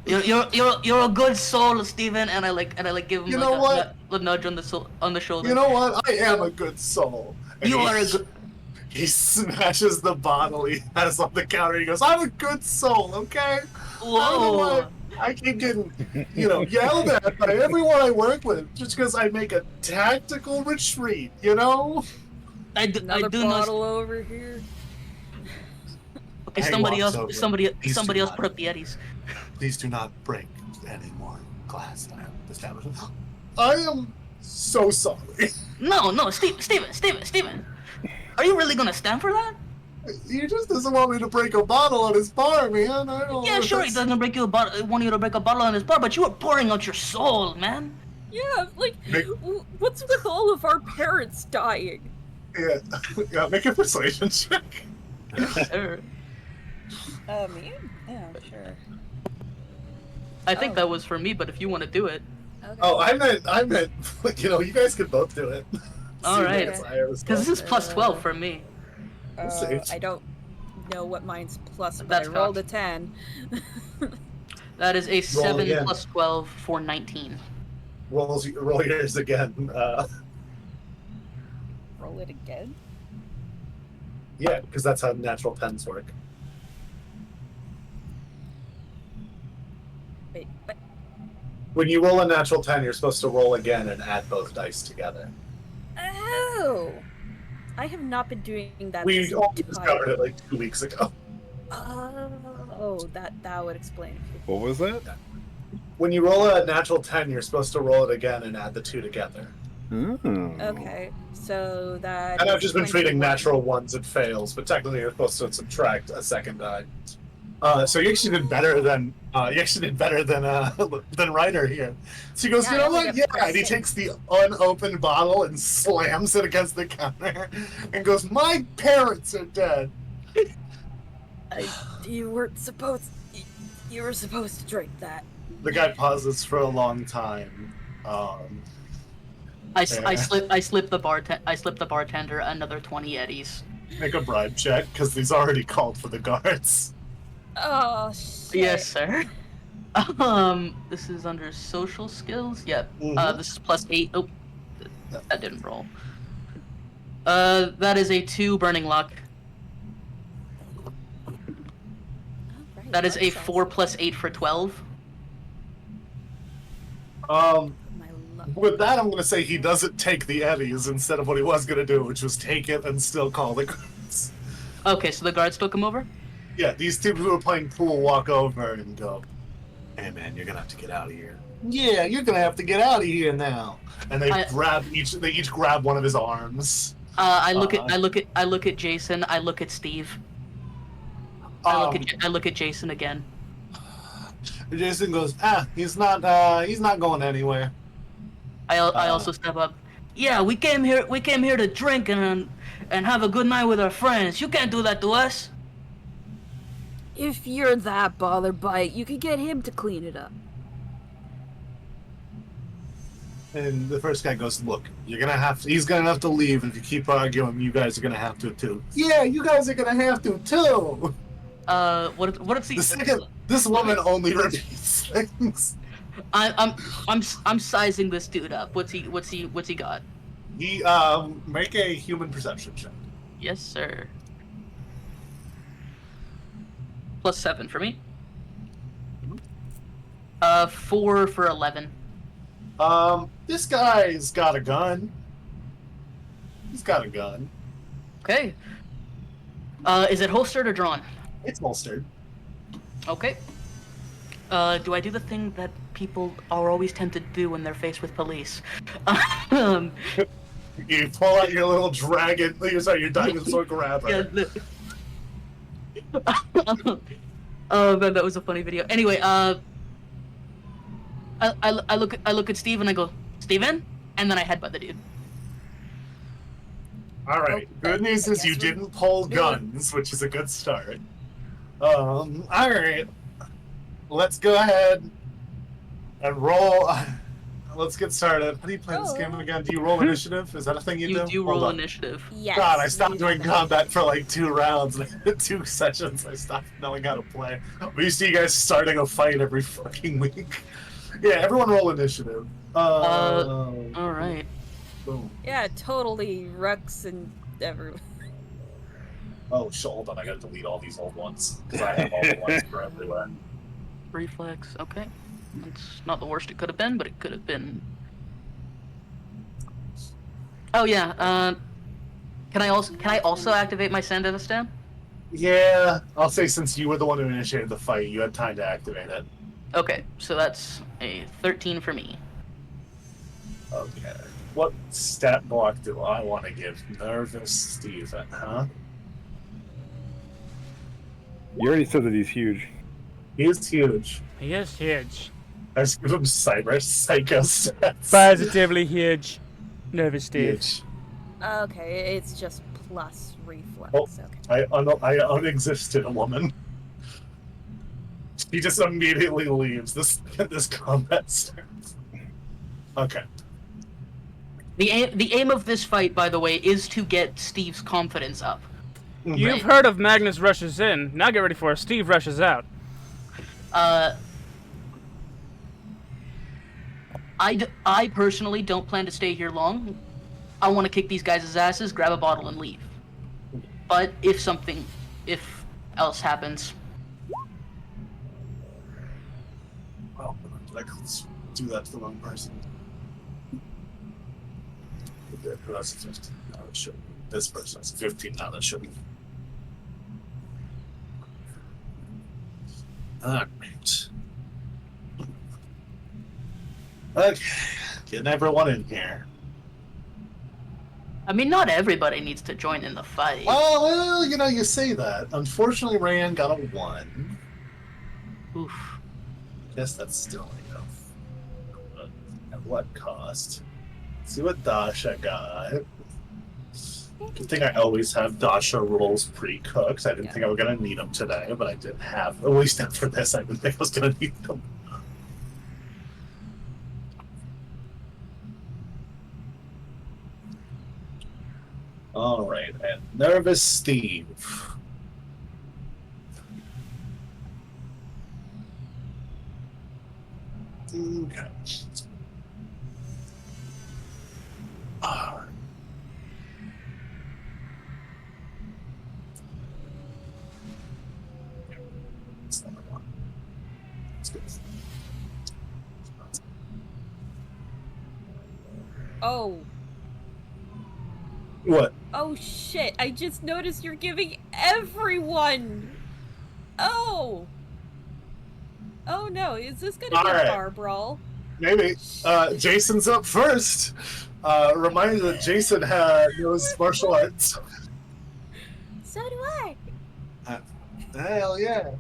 You're a good soul, Steven, and I give him a nudge on the shoulder. You know what? I am a good soul. And you are a good. He smashes the bottle he has on the counter. He goes, "I'm a good soul, okay?" Whoa! I keep getting, yelled at by everyone I work with just because I make a tactical retreat. I do bottle over here. Okay, somebody else put up the eddies. Please do not break any more glass. I am so sorry. No, Steven. Are you really gonna stand for that? He just doesn't want me to break a bottle on his bar, man. I don't. Yeah, sure. He doesn't want you to break a bottle on his bar, but you were pouring out your soul, man. Yeah, what's with all of our parents dying? Yeah. Make a persuasion check. Sure. Me? Yeah, sure. I think that was for me, but if you want to do it. Okay. Oh, I meant, you guys could both do it. All right. Because this is plus 12 for me. I don't know what mine's plus, but That's I rolled a 10. That is a 7 again. plus 12 for 19. Roll yours again. Roll it again? Yeah, because that's how natural 10s work. Wait, what? When you roll a natural 10, you're supposed to roll again and add both dice together. Oh! I have not been doing that. We only discovered it like 2 weeks ago. Oh, that would explain. What was that? When you roll a natural 10, you're supposed to roll it again and add the two together. Okay, so that. And I've just been treating 21. natural ones and fails, but technically you're supposed to subtract a second die. So you actually did better than than Ryder here. So he goes, Yeah, you know I only what? get Yeah, and he takes the unopened bottle and slams it against the counter, and goes, "My parents are dead." You weren't supposed. You were supposed to drink that. The guy pauses for a long time. I slip the bartender another 20 eddies. Make a bribe check because he's already called for the guards. Oh shit. Yes, sir. This is under social skills. Yep. This is plus 8. Oh, that didn't roll. That is a 2 burning luck. Alright, That is a sounds 4 good. plus 8 for 12. My luck. With that, I'm going to say he doesn't take the eddies instead of what he was going to do, which was take it and still call the guards. Okay, so the guards still come over? Yeah, these two who are playing pool walk over and go, "Hey man, you're gonna have to get out of here." Yeah, you're gonna have to get out of here now. And they I- each grab one of his arms. I look at Jason. I look at Steve. I look at Jason again. Jason goes, he's not going anywhere. I also step up. Yeah, we came here to drink and have a good night with our friends. You can't do that to us. If you're that bothered by it, you could get him to clean it up. And the first guy goes, look, he's gonna have to leave, and if you keep arguing, you guys are gonna have to too. Yeah, you guys are gonna have to too. What if this woman only repeats things. I'm sizing this dude up. What's he got? He make a human perception check. Yes, sir. +7 for me. 4 for 11. This guy's got a gun. He's got a gun. Okay. Is it holstered or drawn? It's holstered. Okay. Do I do the thing that people are always tempted to do when they're faced with police? You pull out your little dragon, your diamond sword grabber. Yeah, oh man, that was a funny video. Anyway, I look at Steve and I go, Steven? And then I headbutt the dude. Alright, good news is you didn't pull guns, which is a good start. Alright. Let's go ahead and roll. Let's get started. How do you play this game again? Do you roll initiative? Is that a thing you do? You do roll initiative. Yes. God, I stopped doing combat for like 2 rounds. 2 sessions. I stopped knowing how to play. We used to see you guys starting a fight every fucking week. Yeah, everyone roll initiative. Alright. Boom. Yeah, totally. Rux and everyone. Oh, shit, hold on. I gotta delete all these old ones. Because I have all the ones for everywhere. Reflex, okay. It's not the worst it could have been, but it could have been. Oh yeah, can I also activate my Sand of the Stem? Yeah, I'll say since you were the one who initiated the fight, you had time to activate it. Okay, so that's a 13 for me. Okay. What stat block do I want to give Nervous Steven, huh? You already said that he's huge. He is huge. He is huge. I just give him Cyber Psycho stats. Positively huge. Nervous Steve. Huge. Okay, it's just plus reflex. Oh, Okay. I unexisted a woman. He just immediately leaves this combat starts. Okay. The aim of this fight, by the way, is to get Steve's confidence up. You've heard of Magnus rushes in. Now get ready for it. Steve rushes out. I personally don't plan to stay here long. I want to kick these guys' asses, grab a bottle, and leave. But if else happens. Well, let's do that to the wrong person. Okay, that's a 15. No, it shouldn't. This person's 15. No, that shouldn't. Alright. Okay, getting everyone in here. I mean, not everybody needs to join in the fight. Oh, well, you say that. Unfortunately, Ryan got a 1. Oof. Guess that's still enough. At what cost? Let's see what Dasha got. Good thing I always have Dasha rolls pre-cooked. I didn't think I was going to need them today, but I did have. At least after this, I didn't think I was going to need them. Alright, and Nervous Steve. Okay. That's number 1. That's good. Oh. What? Oh shit, I just noticed you're giving everyone. Oh. Oh no, is this gonna be a bar brawl? Maybe. Jason's up first. Reminder that Jason knows martial arts. So do I. Hell yeah.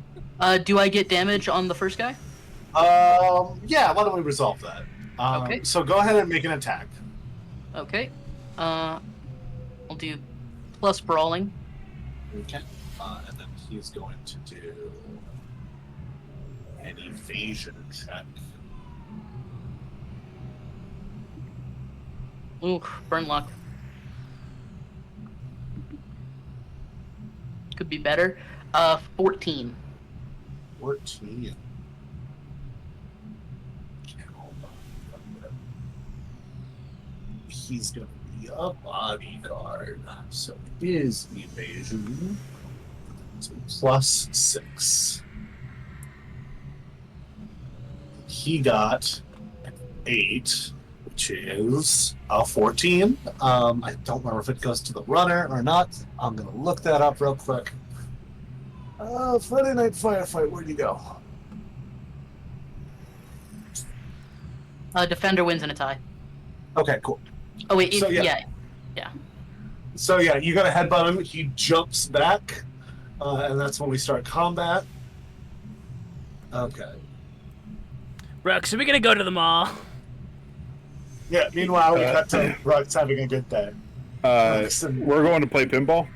Do I get damage on the first guy? Yeah, why don't we resolve that? Okay. So go ahead and make an attack. Okay. I'll do plus brawling. Okay. And then he's going to do an evasion check. Ooh, burn luck. Could be better. 14. 14. He's going to be a bodyguard. So his evasion is +6. He got an 8, which is a 14. I don't remember if it goes to the runner or not. I'm going to look that up real quick. Friday Night Firefight, where'd you go? Defender wins in a tie. Okay, cool. Oh wait, So, yeah. yeah. So yeah, you got to headbutt him. He jumps back, and that's when we start combat. Okay. Brooks, are we gonna go to the mall? Yeah. Meanwhile, we cut to Brooks having a good day. We're going to play pinball.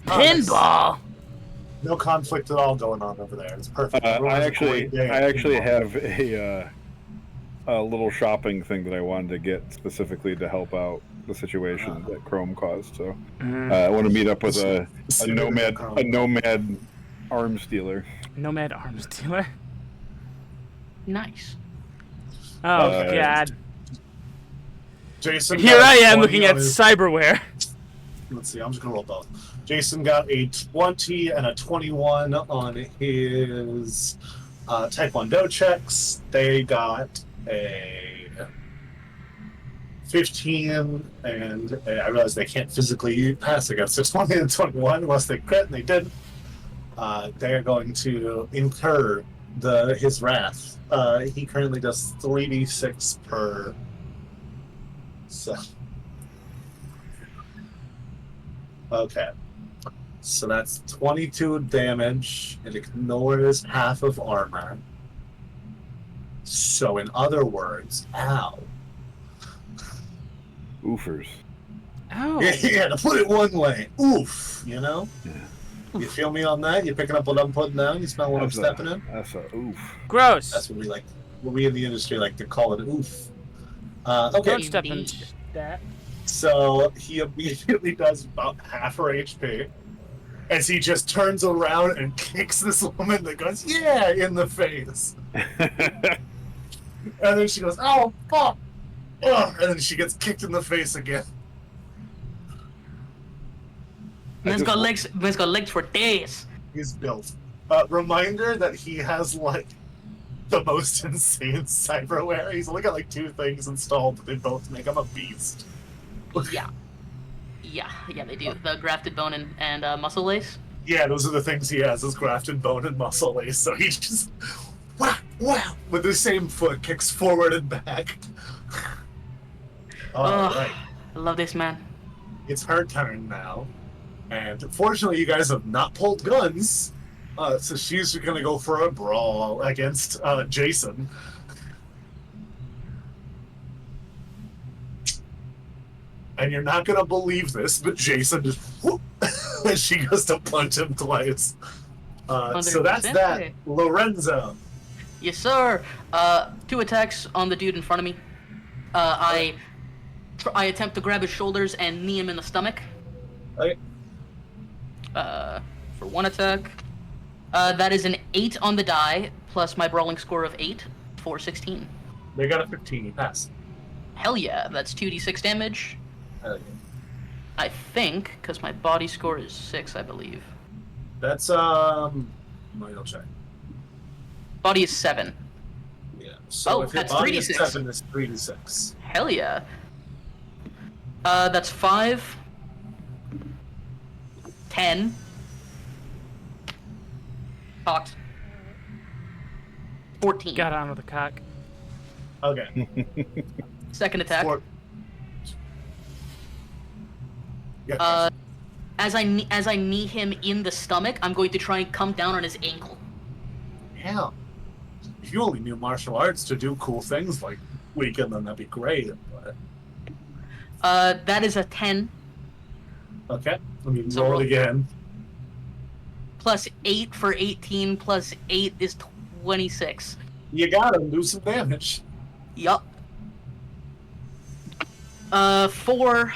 Pinball. No conflict at all going on over there. It's perfect. I Everyone has a great day at actually pinball. have a little shopping thing that I wanted to get specifically to help out the situation that Chrome caused. So I want to meet up with a nomad arms dealer. Nomad arms dealer. Nice. Oh God. Jason. Here got I am 20 looking on at his- cyberware. Let's see. I'm just gonna roll both. Jason got a 20 and a 21 on his Taekwondo checks. They got a 15, and I realize they can't physically pass against a 20 and 21 unless they crit, and they didn't. They are going to incur his wrath. He currently does 3d6 per. So. Okay. So that's 22 damage. It ignores half of armor. So in other words, ow. Oofers. Oh. Yeah, to put it one way, oof, you know? Yeah. You feel me on that? You picking up what I'm putting down? You smell what I'm stepping in? That's a oof. Gross. That's what we in the industry like to call it oof. Okay, Don't step in that. so he immediately does about half her HP as he just turns around and kicks this woman that goes, yeah, in the face. And then she goes, oh, fuck. Ugh. And then she gets kicked in the face again. Man's got legs for days. He's built. Reminder that he has, like, the most insane cyberware. He's only got, like, 2 things installed, but they both make him a beast. Yeah, they do. The grafted bone and muscle lace. Yeah, those are the things he has, is grafted bone and muscle lace. So he just, wow, with the same foot, kicks forward and back. All right. I love this, man. It's her turn now. And fortunately, you guys have not pulled guns. So she's going to go for a brawl against Jason. And you're not going to believe this, but Jason just whoop, as she goes to punch him twice. So that's 100%. that. Lorenzo. Yes, sir. 2 attacks on the dude in front of me. I attempt to grab his shoulders and knee him in the stomach. Okay. For 1 attack. That is an 8 on the die, plus my brawling score of 8 for 16. They got a 15. You pass. Hell yeah, that's 2d6 damage. Hell yeah. I think, because my body score is 6, I believe. That's, no, you'll check. Body is 7. Yeah. So Oh, if your that's body is 3d6. 7, it's 3d6. Hell yeah. That's 5. 10. Cocked. 14. Got on with the cock. Okay. Second attack. Yeah. As I knee him in the stomach, I'm going to try and come down on his ankle. Yeah. If you only knew martial arts to do cool things like weaken them, that'd be great. But That is a 10 okay, let me So roll roll- it again. plus 8 for 18 plus 8 is 26. You got him. Do some damage. Yup. 4,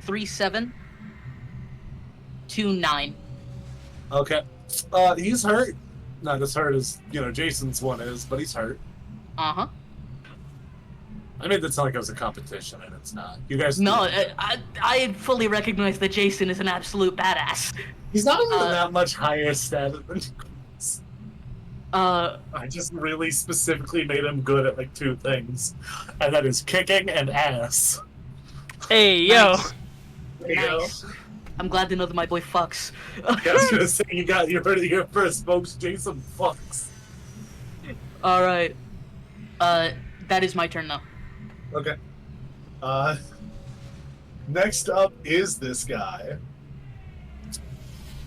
3, 7, 2, 9. Okay. He's hurt. Not as hurt as Jason's one is, but he's hurt. Uh-huh. I made that sound like it was a competition, and it's not. You guys. No, I fully recognize that Jason is an absolute badass. He's not even that much higher stat than. Uh, I just really specifically made him good at like 2 things, and that is kicking and ass. Hey, yo. Nice. There you go. Nice. I'm glad to know that my boy fucks. I was gonna say you heard it here first, folks. Jason fucks. All right. That is my turn now. Okay. Next up is this guy.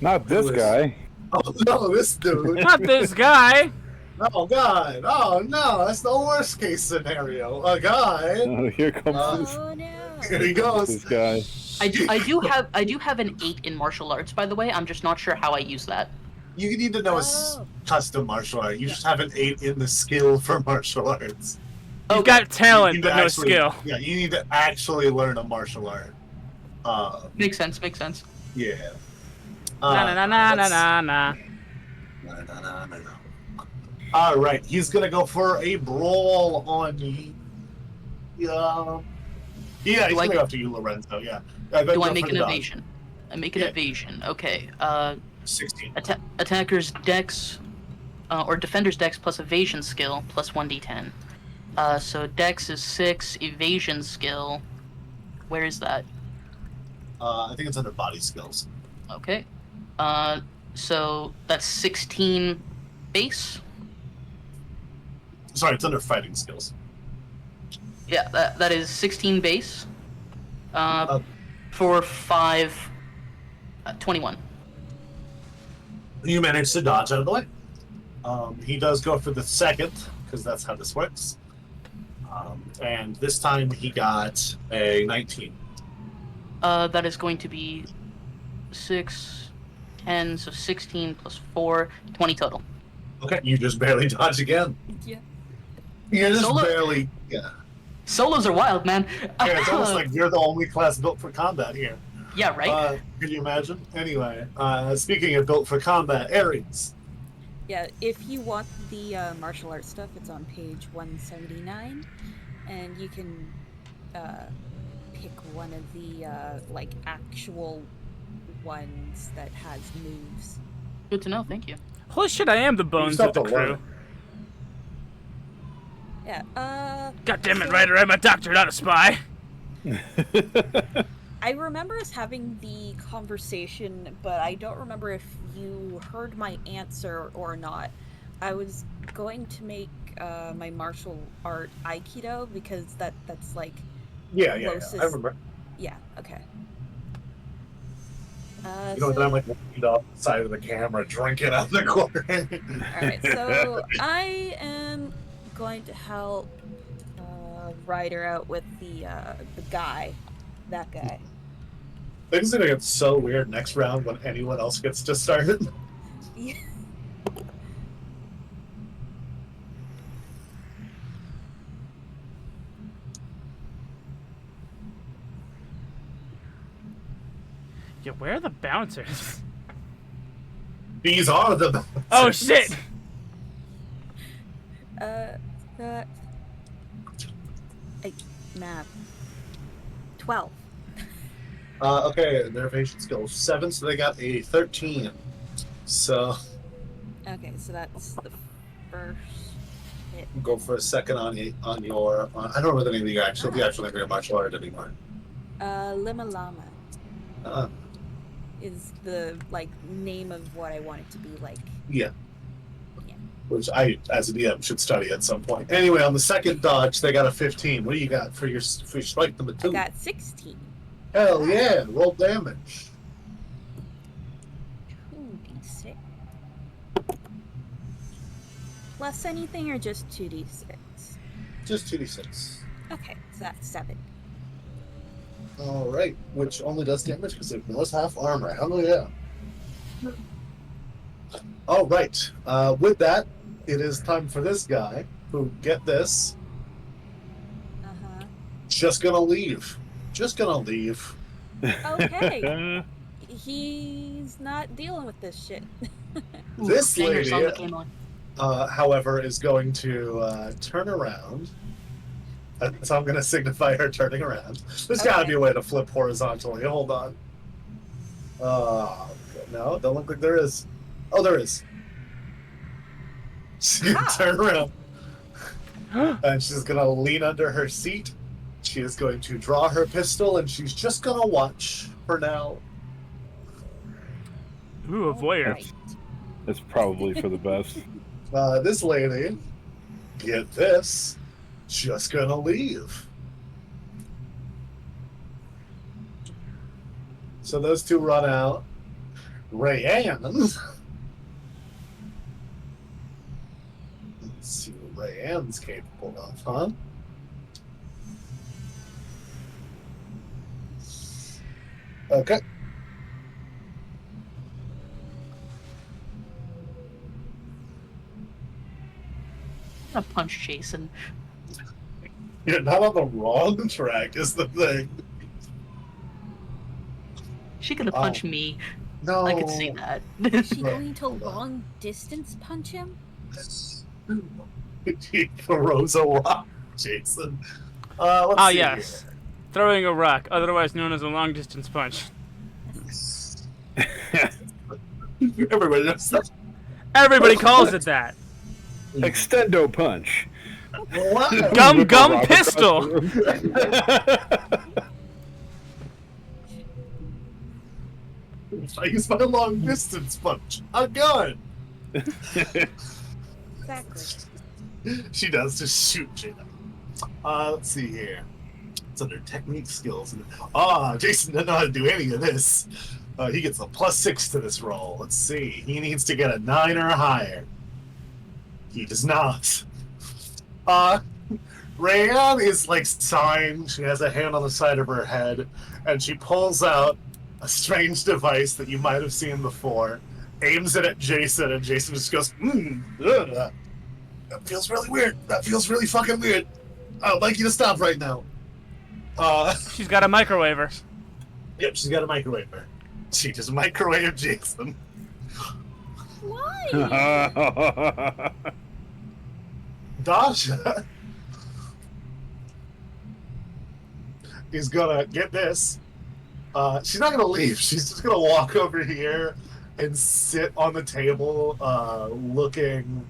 Not this Who is- guy. Oh no, this dude. Not this guy. Oh god. Oh no, that's the worst case scenario. A guy. Oh, here comes Oh no. Here he this goes. guy. I do have an 8 in martial arts, by the way. I'm just not sure how I use that. You need to know his Oh. custom martial art. You just have an 8 in the skill for martial arts. You've Okay. got You talent, need but to no actually- skill. Yeah, you need to actually learn a martial art. Makes sense. Yeah. Na na na na na na. All right, he's gonna go for a brawl on you. Yeah, he's gonna go after you, Lorenzo. Yeah. Do I make an evasion? I make an Yeah. evasion. Okay. 16. Attacker's dex, or defender's dex plus evasion skill plus 1d10. So dex is 6, evasion skill. Where is that? I think it's under body skills. Okay. So that's 16 base. Sorry, it's under fighting skills. Yeah, that is 16 base. Uh, For 5, 21. You managed to dodge out of the way. He does go for the second, because that's how this works. And this time he got a 19. That is going to be 6, 10, so 16 plus 4, 20 total. Okay, you just barely dodge again. Yeah. You're just Solo- barely. Yeah. Solos are wild, man. Yeah, it's almost like you're the only class built for combat here. Yeah, right? Can you imagine? Anyway, speaking of built for combat, Ares. Yeah, if you want the martial arts stuff, it's on page 179, and you can pick one of the like actual ones that has moves. Good to know, thank you. Holy shit, I am the bones still of the have to learn crew. it. Yeah. God damn it, Ryder, I'm a doctor, not a spy. I remember us having the conversation, but I don't remember if you heard my answer or not. I was going to make my martial art Aikido because that's like Yeah, closest. I remember. Yeah. Okay. You know, then I'm like leaned off the side of the camera, drinking out the corner. Alright, so I am going to help Ryder out with the guy. That guy. Things are gonna get so weird next round when anyone else gets to start it. Yeah. Yeah, where are the bouncers? These are the. Oh shit! Math. 12. Okay, their evasion skill is 7, so they got a 13. So Okay, so that's the first hit. go for a second on your. I don't remember the name of the actual name of your martial art anymore. Lima Lama Uh, is the like name of what I want it to be like. yeah. Yeah. Which I, as a DM, should study at some point. Anyway, on the second dodge, they got a 15. What do you got for your strike number 2? I got 16. Hell yeah, roll damage. 2d6. Plus anything or just 2d6? Just 2d6. Okay, so that's 7. Alright, which only does damage because it ignores half armor. Hell yeah. Alright, with that, it is time for this guy who, get this, Uh-huh. just gonna leave. Just gonna leave. Okay. He's not dealing with this shit. Ooh, This banger lady, song that came on. however, is going to turn around. So I'm going to signify her turning around. There's got to Okay. be a way to flip horizontally. Hold on. No, don't look like there is. Oh, there is. She's going to turn around. And she's going to lean under her seat. She is going to draw her pistol, and she's just going to watch for now. Ooh, a voyeur. Alright. It's probably for the best. This lady, get this, just going to leave. So those two run out. Rayanne. Let's see what Rayanne's capable of, huh? Okay. I'm gonna punch Jason. You're not on the wrong track, is the thing. She could have punched me. No. I could see that. Is she Right, going to hold on. long distance punch him? He throws a rock, Jason. Let's Ah, see yes. Throwing a rock, otherwise known as a long distance punch. here. Everybody knows that. Everybody calls it that. Extendo punch. What? Gum Whip a gum rock across pistol. the room. I use my long distance punch. A gun. Exactly. She does just shoot Jada. Let's see here. It's under technique skills. Jason doesn't know how to do any of this. He gets a +6 to this roll. Let's see. He needs to get a 9 or higher. He does not. Rayanne is like sighing. She has a hand on the side of her head, and she pulls out a strange device that you might have seen before, aims it at Jason, and Jason just goes, ugh. That feels really weird. That feels really fucking weird. I would like you to stop right now. She's got a microwaver. Yep, she's got a microwaver. She just microwaved Jason. Why? Dasha is gonna get this. She's not gonna leave. She's just gonna walk over here and sit on the table, looking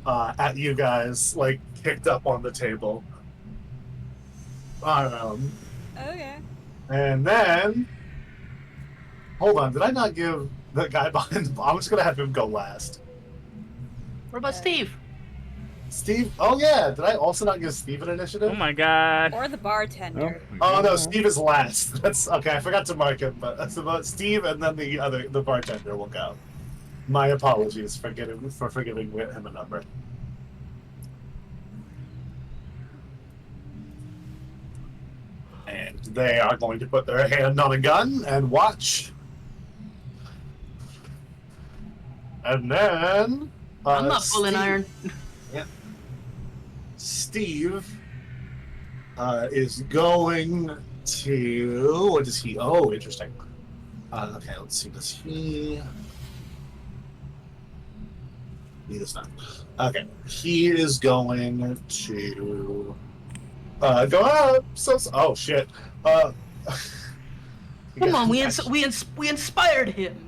at you guys, like picked up on the table. Okay. And then, hold on, did I not give the guy behind the? I'm just gonna have him go last. What about Steve? Steve. Oh yeah, did I also not give Steve an initiative? Oh my god. Or the bartender. Oh no, Steve is last. That's okay. I forgot to mark him, but that's about Steve, and then the bartender will go. My apologies for forgiving him a number. And they are going to put their hand on a gun and watch. And then I'm not pulling iron. Steve is going to. What does he? Oh, interesting. Okay, let's see. Does he? He does not. Okay, he is going to go out. Oh shit. Come on, we inspired him.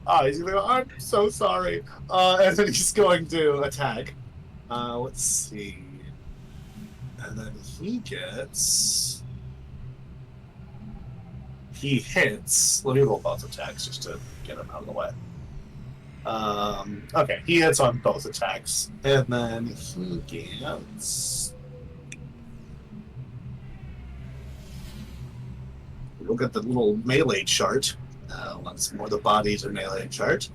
Oh, he's gonna go. I'm so sorry. And then he's going to attack. Let's see. And then he hits. Let me roll both attacks just to get him out of the way. Okay, he hits on both attacks. And then he gets. look at the little melee chart. Once more, the bodies are melee chart.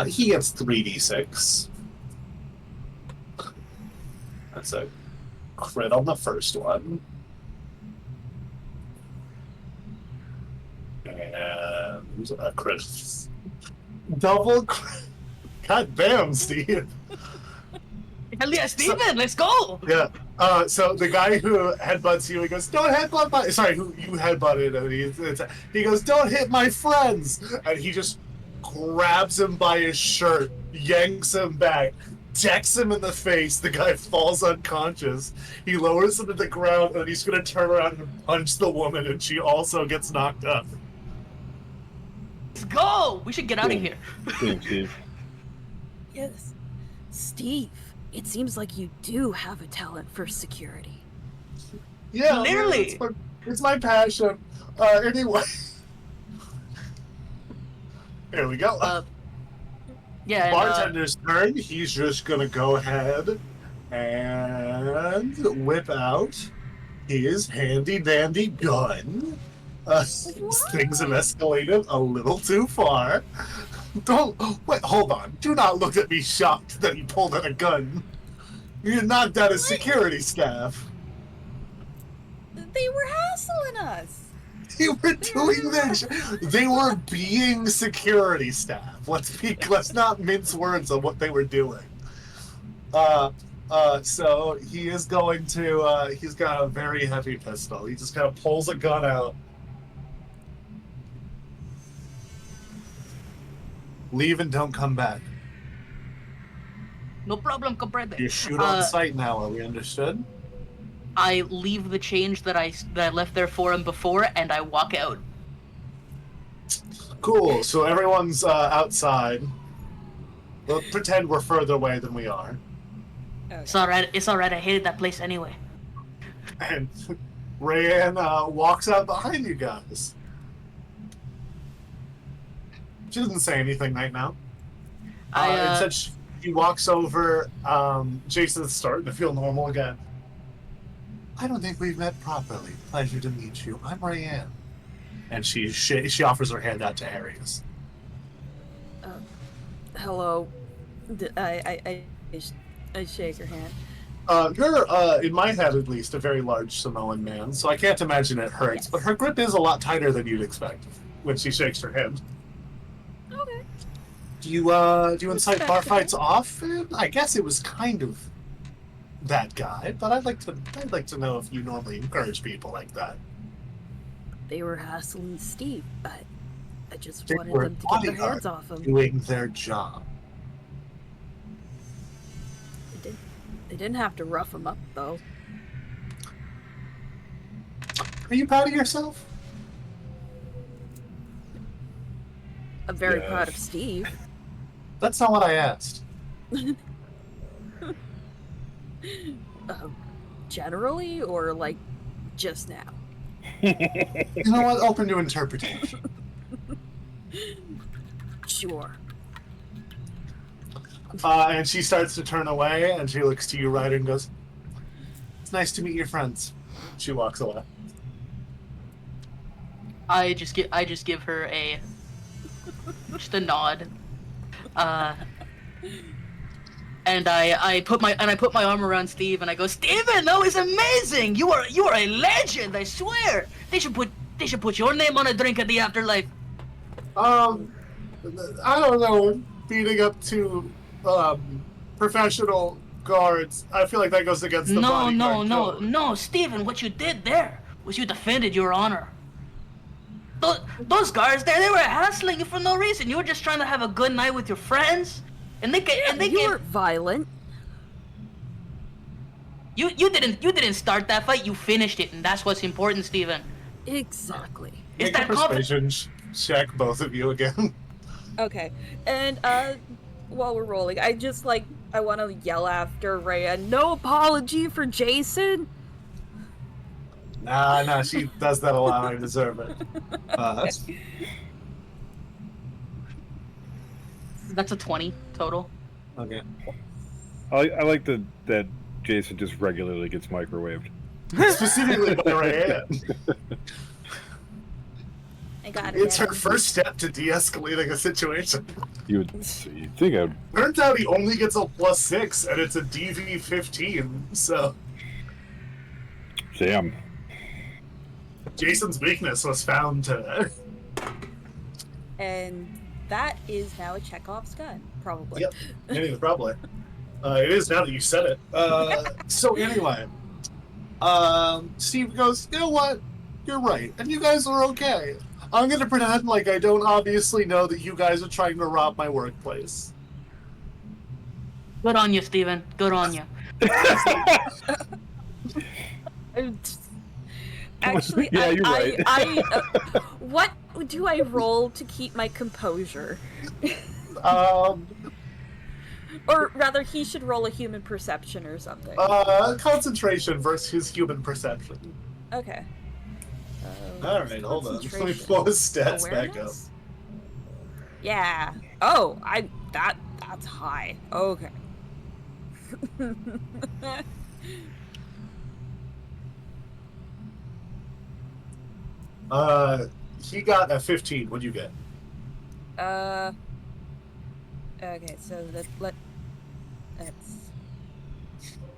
He gets 3d6. That's a crit on the first one. And a crit. Double crit. God damn, Steve. Hell yeah, Steven, let's go! Yeah. So the guy who headbutts you, he goes, "Don't headbutt my..." Sorry, who you headbutted, and he goes, "Don't hit my friends!" And he just grabs him by his shirt, yanks him back, decks him in the face. The guy falls unconscious. He lowers him to the ground, and he's going to turn around and punch the woman, and she also gets knocked up. Let's go! We should get out of here. Damn, Steve. Yes. Steve, it seems like you do have a talent for security. Yeah, Clearly. It's my passion. Anyway. Here we go. Yeah, and, Bartender's turn. He's just gonna go ahead and whip out his handy dandy gun. Things have escalated a little too far. Don't wait. Hold on. Do not look at me shocked that he pulled out a gun. You knocked out his security staff. They were hassling us. They were doing their. They were being security staff. Let's not mince words on what they were doing. So he is going to. He's got a very heavy pistol. He just kind of pulls a gun out. Leave and don't come back. no problem, comprende. You shoot on sight now. Are we understood? I leave the change that I left there for him before, and I walk out. Cool. So everyone's outside. We'll pretend we're further away than we are. Okay. It's alright. It's alright. I hated that place anyway. And Rayanne walks out behind you guys. She doesn't say anything right now. Instead, she walks over. Jason's starting to feel normal again. I don't think we've met properly. Pleasure to meet you. I'm Rayanne. And she offers her hand out to Arius. Hello. I shake her hand. You're, in my head at least, a very large Samoan man, so I can't imagine it hurts, but her grip is a lot tighter than you'd expect when she shakes her hand. Okay. Do you incite bar fights often? I guess it was kind of that guy, but I'd like to know if you normally encourage people like that. They were hassling Steve, but I just They wanted were them to get their bodyguards hands off him. doing their job. They didn't have to rough him up, though. Are you proud of yourself? I'm very Yes. proud of Steve. That's not what I asked. Generally, or like just now? You know what? Open to interpretation. Sure. And she starts to turn away, and she looks to you, Ryder, and goes, "It's nice to meet your friends." She walks away. I just give her just a nod. And I put my arm around Steve, and I go, "Steven, that was amazing! You are a legend, I swear! They should put your name on a drink at the afterlife." I don't know. Beating up two professional guards. I feel like that goes against the bodyguard code. No, Steven, what you did there was you defended your honor. Those guards there, they were hassling you for no reason. You were just trying to have a good night with your friends, and they You weren't violent. You didn't start that fight. You finished it, and that's what's important, Steven. Exactly. Is Make a that confidence? persuasion check, both of you again. Okay, and while we're rolling, I want to yell after Rhea, no apology for Jason. Nah, she does that a lot. I deserve it. That's a 20 total. Okay. I like that Jason just regularly gets microwaved. Specifically by Rayanne. I got it. It's her first step to de-escalating a situation. You'd think I'd. Turns out he only gets a +6, and it's a DV 15. So Damn. Jason's weakness was found to. And that is now a Chekhov's gun, probably. Yep. Anyway, probably. It is now that you said it. So anyway, Steve goes, you know what? You're right, and you guys are okay. I'm gonna pretend like I don't obviously know that you guys are trying to rob my workplace. Good on you, Steven. Good on you. Actually, Yeah, you're right. What do I roll to keep my composure? Or rather, he should roll a human perception or something. Concentration versus human perception. Okay. Alright, hold on. Let me pull his stats back up. Yeah. Oh, that's high. Okay. He got a 15. What'd you get? Okay, so that's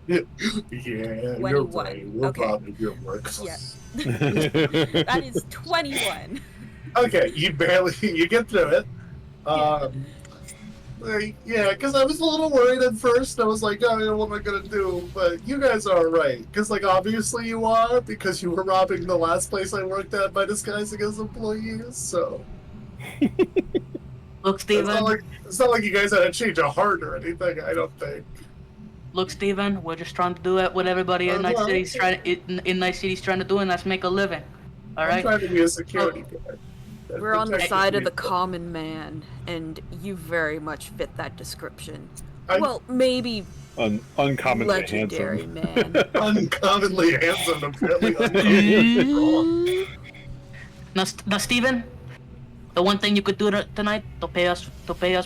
Yeah, you're 21. right. We're Okay. robbing your work. yeah. That is 21. Okay, you get through it. Yeah, because I was a little worried at first. I was like, oh, what am I gonna do? But you guys are right, because like obviously you are, because you were robbing the last place I worked at by disguising as employees. So Look, Steven. it's not like you guys had to change a heart or anything. I don't think. Look, Steven. We're just trying to do it what everybody in Night City's trying to do, and that's make a living. All right. I'm trying to be a security guard. We're on the side of the common man, and you very much fit that description. Well, maybe Uncommonly legendary handsome. man. Uncommonly handsome, apparently uncommonly wrong. Now, Steven, the one thing you could do tonight to pay us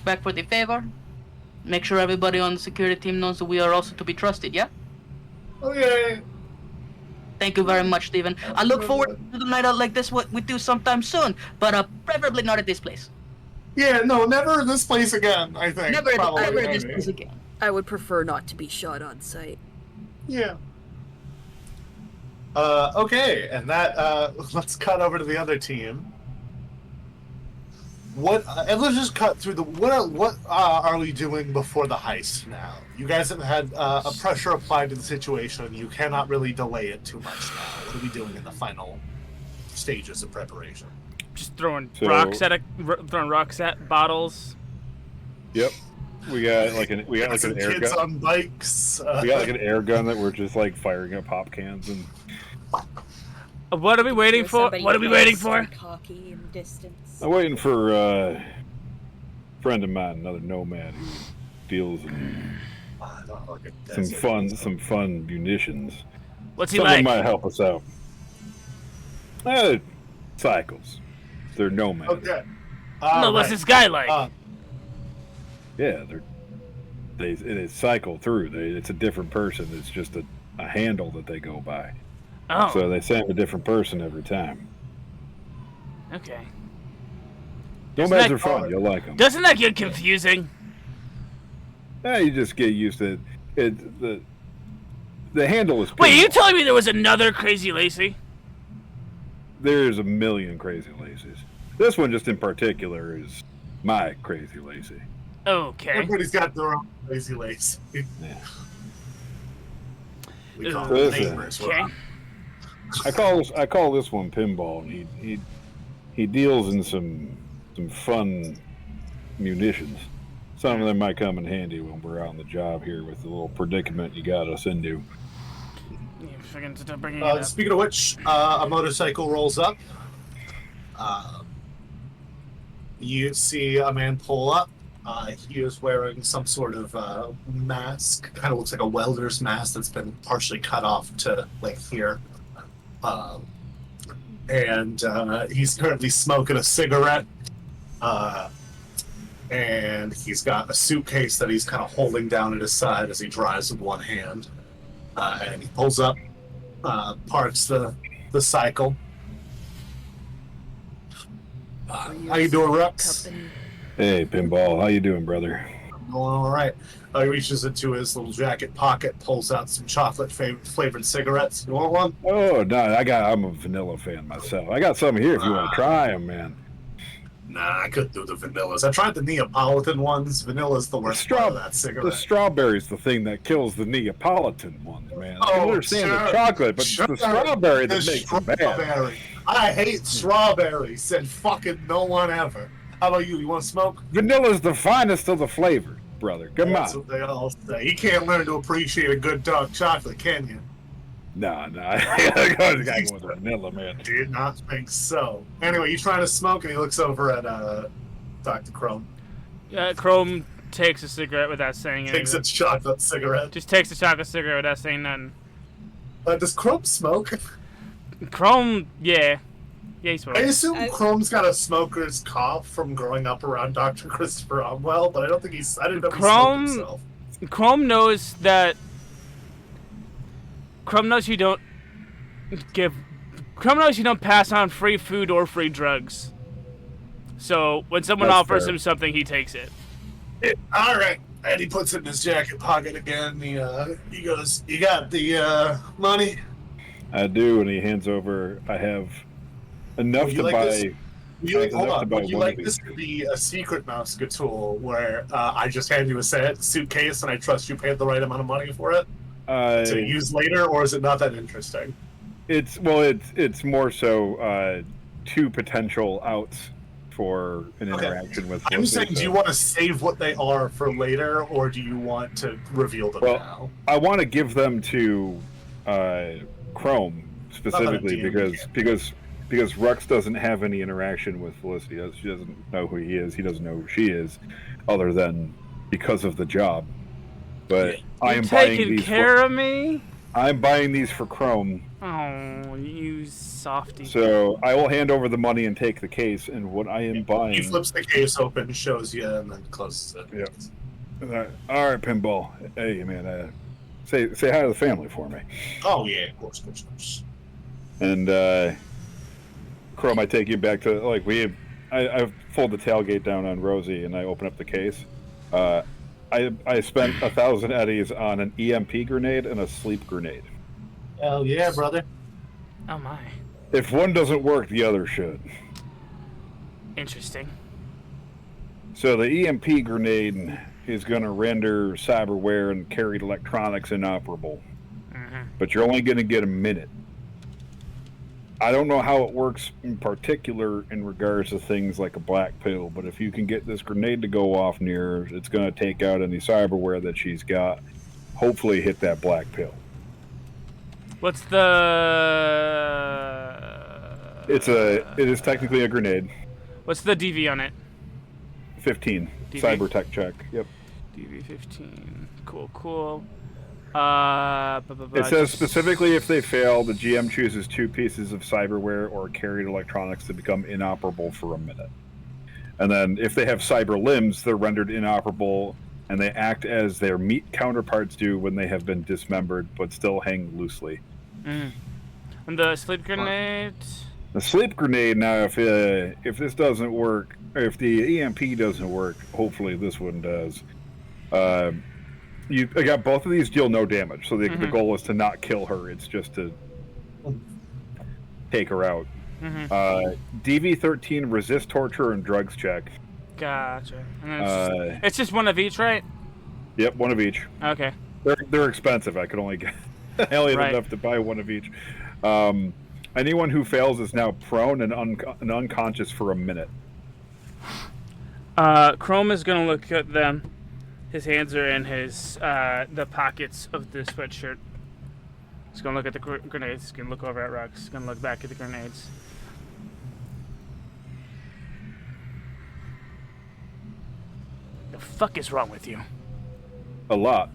back for the favor, make sure everybody on the security team knows that we are also to be trusted. Yeah. Okay. Thank you very much, Steven. I look forward to the night out like this with you sometime soon, but preferably not at this place. Yeah, no, never in this place again, I think. Never Probably, at this maybe. place again. I would prefer not to be shot on sight. Yeah. Okay, and that, let's cut over to the other team. And let's just cut through what are we doing before the heist now? You guys have had a pressure applied to the situation. You cannot really delay it too much now. What are we doing in the final stages of preparation? Just throwing rocks at bottles. Yep. We got like an air kids gun. on bikes. We got like an air gun that we're just like firing at pop cans and. What are we waiting for? What are we waiting for? Cocky in distance. I'm waiting for a friend of mine, another nomad who deals in some fun munitions. What's he Someone like? might help us out. Cycles. They're nomads. Okay. No, what's this guy like? Yeah, they cycle through. It's a different person. It's just a handle that they go by. Oh. So they send a different person every time. Okay. Nomads are fun. You'll like them. Doesn't that get confusing? Yeah, you just get used to it. The handle is. Wait, are you pinball. telling me there was another Crazy Lacey? There's a million Crazy Laces. This one, just in particular, is my Crazy Lacy. Okay. Everybody's got their own crazy lace. Yeah. We call Listen. them neighbors. Okay. I call this one Pinball. And he deals in some fun munitions. Some of them might come in handy when we're out on the job here with the little predicament you got us into. Yeah, fucking stop bringing it up. Speaking of which, a motorcycle rolls up. You see a man pull up. He is wearing some sort of mask. Kind of looks like a welder's mask that's been partially cut off to like here. And he's currently smoking a cigarette. And he's got a suitcase that he's kind of holding down at his side as he drives with one hand. And he pulls up, parks the cycle. How you doing, Rex? Hey, Pinball, how you doing, brother? I'm doing all right. He reaches into his little jacket pocket, pulls out some chocolate flavored cigarettes. You want one? Oh, no, I'm a vanilla fan myself. I got some here if you want to try them, man. Nah, I couldn't do the vanillas. I tried the Neapolitan ones. Vanilla's the worst part of that cigarette. The strawberry's the thing that kills the Neapolitan ones, man. I Oh, understand sure, the chocolate, but sure. it's the strawberry that The makes it bad. strawberry. I hate strawberries, and fucking no one ever. How about you? You want to smoke? Vanilla's the finest of the flavors, brother. Come That's on. what they all say. You can't learn to appreciate a good dark chocolate, can you? Nah. I gotta go with the vanilla, man. Did not think so. Anyway, you trying to smoke, and he looks over at Dr. Chrome. Chrome takes a cigarette without saying anything. Takes a chocolate cigarette. Just takes a chocolate cigarette without saying nothing. Does Chrome smoke? Chrome, yeah. Yeah, he I smokes. assume Chrome's got a smoker's cough from growing up around Dr. Christopher Umwell, but I don't think I didn't know he smoked himself. Chrome knows that... Chrome knows you don't pass on free food or free drugs. So, when someone That's offers fair. him something, he takes it. All right. And he puts it in his jacket pocket again. He goes, "You got the money?" I do, and he hands over. I have enough to buy. Hold on. Would you one like of this these. to be a secret Mousecatool where I just hand you a suitcase and I trust you paid the right amount of money for it to use later, or is it not that interesting? It's more so two potential outs for an interaction with. I'm Felicity, saying, do you want to save what they are for later, or do you want to reveal them now? I want to give them to Chrome specifically because Rux doesn't have any interaction with Felicity. She doesn't know who he is. He doesn't know who she is, other than because of the job. But I am buying Taking these. care of me? I'm buying these for Chrome. Oh, you softy. So I will hand over the money and take the case. And what I am buying. He flips the case open, shows you, and then closes it. Yeah. All right, Pinball. Hey, man. Say hi to the family for me. Oh yeah, of course. And Chrome, I take you back to I fold the tailgate down on Rosie and I open up the case. I spent 1,000 eddies on an EMP grenade and a sleep grenade. Hell yeah, brother. Oh my. If one doesn't work, the other should. Interesting. So the EMP grenade is going to render cyberware and carried electronics inoperable. But you're only going to get a minute. I don't know how it works in particular in regards to things like a black pill, but if you can get this grenade to go off near her, it's going to take out any cyberware that she's got. Hopefully hit that black pill. What's the... It is technically a grenade. What's the DV on it? 15. DV? Cyber tech check. Yep. DV 15. Cool. It says specifically if they fail, the GM chooses 2 pieces of cyberware or carried electronics to become inoperable for a minute. And then if they have cyber limbs, they're rendered inoperable and they act as their meat counterparts do when they have been dismembered but still hang loosely. And the sleep grenade? The sleep grenade, now if this doesn't work, or if the EMP doesn't work, hopefully this one does. I got both of these deal no damage, so the goal is to not kill her. It's just to take her out. DV13 resist torture and drugs check. Gotcha. And then it's just one of each, right? Yep, one of each. Okay. They're expensive. I could only get I only had enough to buy one of each. Anyone who fails is now prone and unconscious for a minute. Chrome is gonna look at them. His hands are in the pockets of the sweatshirt. He's gonna look at the grenades. He's gonna look over at Rux. He's gonna look back at the grenades. The fuck is wrong with you? A lot.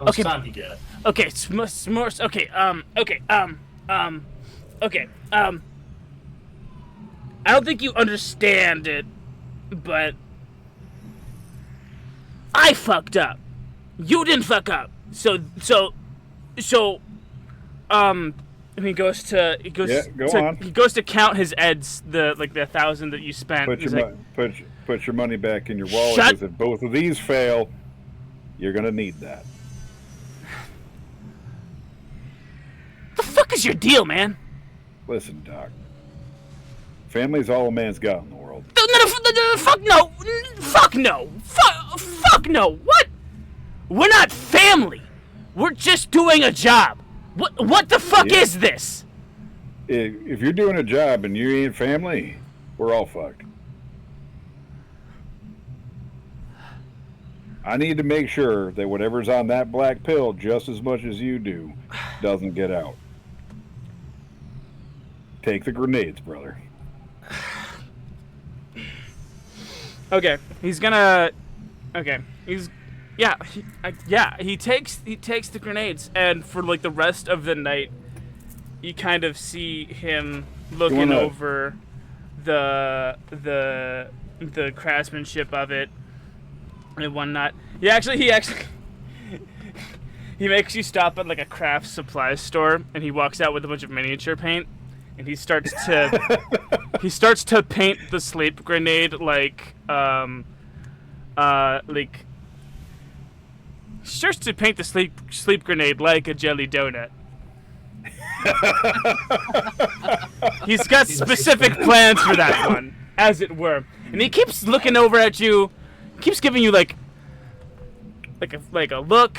Okay. Time you get. Okay, s'mores. Okay. I don't think you understand it, but I fucked up. You didn't fuck up. So, he goes to count his eds, the 1,000 that you spent. Put your money back in your wallet, Shut- because if both of these fail, you're gonna need that. The fuck is your deal, man? Listen, Doc. Family's all a man's got in the world. Fuck no! Fuck no! Fuck no! What? We're not family. We're just doing a job. What the fuck is this? If you're doing a job and you ain't family, we're all fucked. I need to make sure that whatever's on that black pill, just as much as you do, doesn't get out. Take the grenades, brother. Okay, he's gonna. Okay, he's. He takes the grenades, and for like the rest of the night, you kind of see him looking over the craftsmanship of it and whatnot. He actually he makes you stop at like a craft supply store, and he walks out with a bunch of miniature paint, and he starts to paint the sleep grenade like starts to paint the sleep grenade like a jelly donut. He's got specific plans for that one, as it were, and he keeps looking over at you, keeps giving you like a look,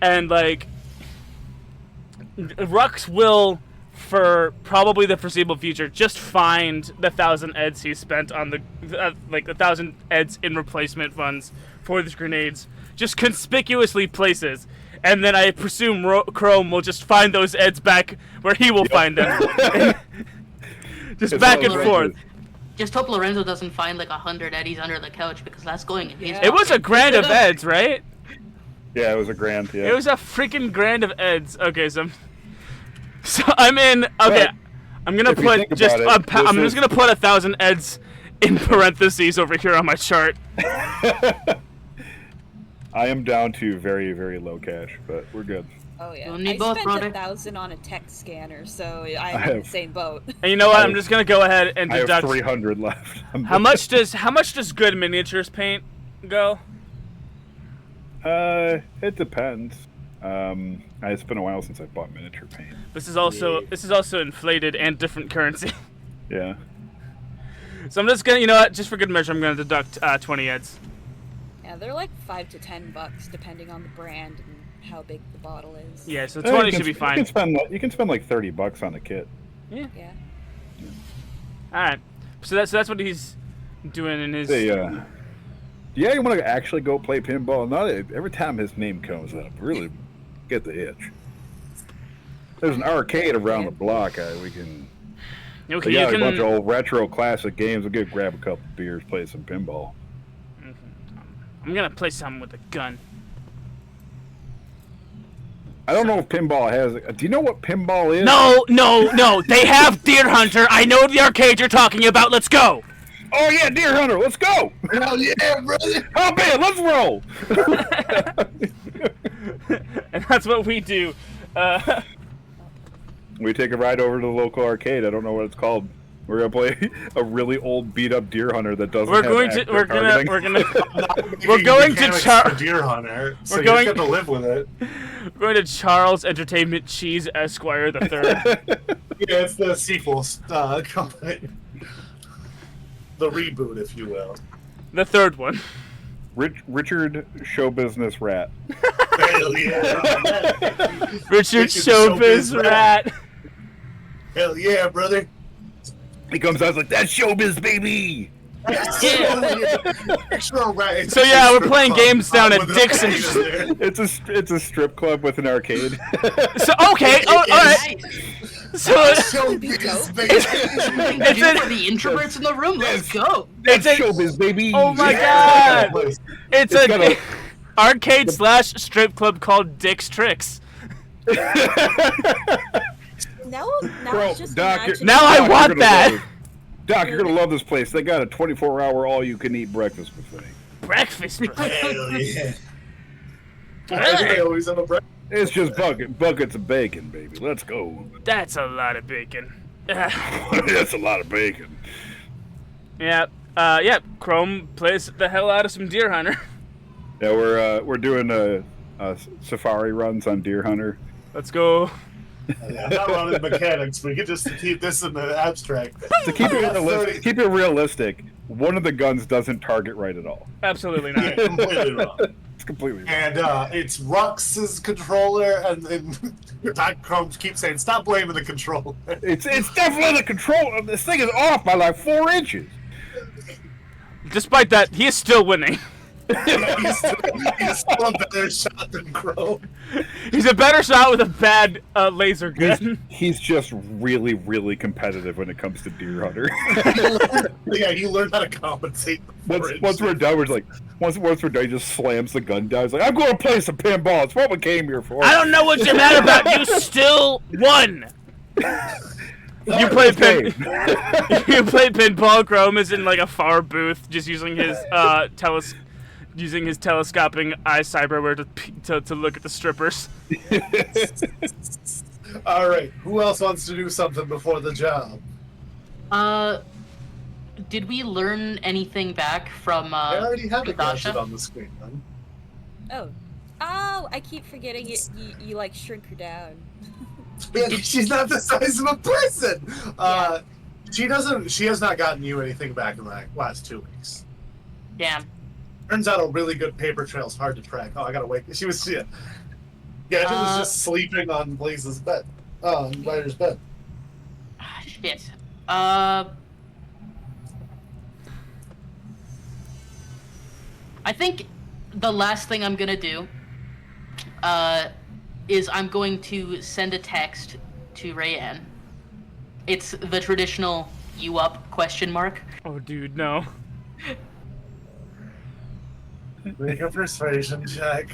and like Rux will, for probably the foreseeable future, just find the 1,000 eds he spent on the 1,000 eds in replacement funds for these grenades, just conspicuously places, and then I presume Chrome will just find those eds back where he will find them. Just It's back and all forth. Just hope Lorenzo doesn't find like 100 eddies under the couch, because that's going in his It was a pocket. grand of eds, right? Yeah, it was a grand. Yeah. It was a freaking grand of eds. Okay, so I'm in. Okay, But I'm gonna if you put think just. about it, I'm this just gonna put 1,000 eds in parentheses over here on my chart. I am down to very, very low cash, but we're good. Oh yeah. You'll need I both, spent brother. 1,000 on a tech scanner, so I'm I in have- the same boat. And you know what? I'm just gonna go ahead and I have deduct. 300 left. How much does good miniatures paint go? It depends. It's been a while since I bought miniature paint. This is also inflated and different currency. Yeah. So I'm just gonna, you know what? Just for good measure, I'm gonna deduct 20 eds. Yeah, they're like $5 to $10 depending on the brand and how big the bottle is. Yeah, so You 20 can should be sp- fine. You can spend like $30 on a kit. Yeah. All right. So that's what he's doing in his. Yeah, you want to actually go play pinball? Not every time his name comes up, really get the itch. There's an arcade around the block. We can. Okay, We got you a can. bunch of old retro classic games. We'll go grab a couple beers, play some pinball. I'm gonna play something with a gun. I don't know if pinball has. Do you know what pinball is? No. They have Deer Hunter. I know the arcade you're talking about. Let's go. Oh yeah, Deer Hunter. Let's go. Hell yeah, brother! Oh man, let's roll. And that's what we do. We take a ride over to the local arcade. I don't know what it's called. We're gonna play a really old, beat-up Deer Hunter that doesn't. We're have going to. accurate We're targeting. going to for Deer Hunter. So we're you're going- just gonna live with it. We're going to Charles Entertainment Cheese Esquire the Third. Yeah, it's the sequel company. The reboot, if you will. The third one. Richard Show Business Rat. Hell yeah! Richard Showbiz Showbiz Rat. Hell yeah, brother! He comes out like, "That's showbiz, baby." Extra right. So yeah, we're playing games down at With the Dixon's. arcade there. It's a strip club with an arcade. So okay, all right. So Showbiz, baby. Something to It's do a- for the introverts in the room. Let's go. That's It's a- showbiz, baby. oh my Yeah. god, it's It's got a a- arcade slash strip club called Dick's Tricks. Now Bro, just Doc, imagine- Now I Doc, want you're gonna that. love it. Doc, you're gonna love this place. They got a 24-hour all-you-can-eat breakfast buffet. Breakfast. Hell yeah. Really? They always have a break. It's just buckets of bacon, baby. Let's go. That's a lot of bacon. That's a lot of bacon. Yeah. Chrome plays the hell out of some Deer Hunter. Yeah, we're doing safari runs on Deer Hunter. Let's go. I'm not running mechanics. We can just keep this in the abstract. To keep it realistic, one of the guns doesn't target right at all. Absolutely not. Yeah, completely wrong. It's completely wrong. And it's Rux's controller, and Doc Chrome keeps saying, "Stop blaming the controller." It's definitely the control. This thing is off by like 4 inches. Despite that, he is still winning. He's still a better shot than Chrome. He's a better shot with a bad laser gun. He's just really, really competitive when it comes to Deer Hunter. Yeah, he learned how to compensate. Once we're done, once we're done, he just slams the gun down. He's like, "I'm going to play some pinball. It's what we came here for." I don't know what you're mad about. You still won. You played pinball. Chrome is in like a far booth, just using his telescoping eye cyberware to look at the strippers. All right, who else wants to do something before the job? Did we learn anything back from I already have a Natasha? gadget on the screen, then. Oh, I keep forgetting it. You like shrink her down. Yeah, she's not the size of a person. She has not gotten you anything back in the last 2 weeks. Damn. Turns out a really good paper trail's hard to track. Oh, I gotta wake. She was was just sleeping on Blaze's bed. On Ryder's bed. Shit. I think the last thing I'm gonna do is I'm going to send a text to Rayanne. It's the traditional "you up?" ? Oh, dude, no. Make a persuasion check.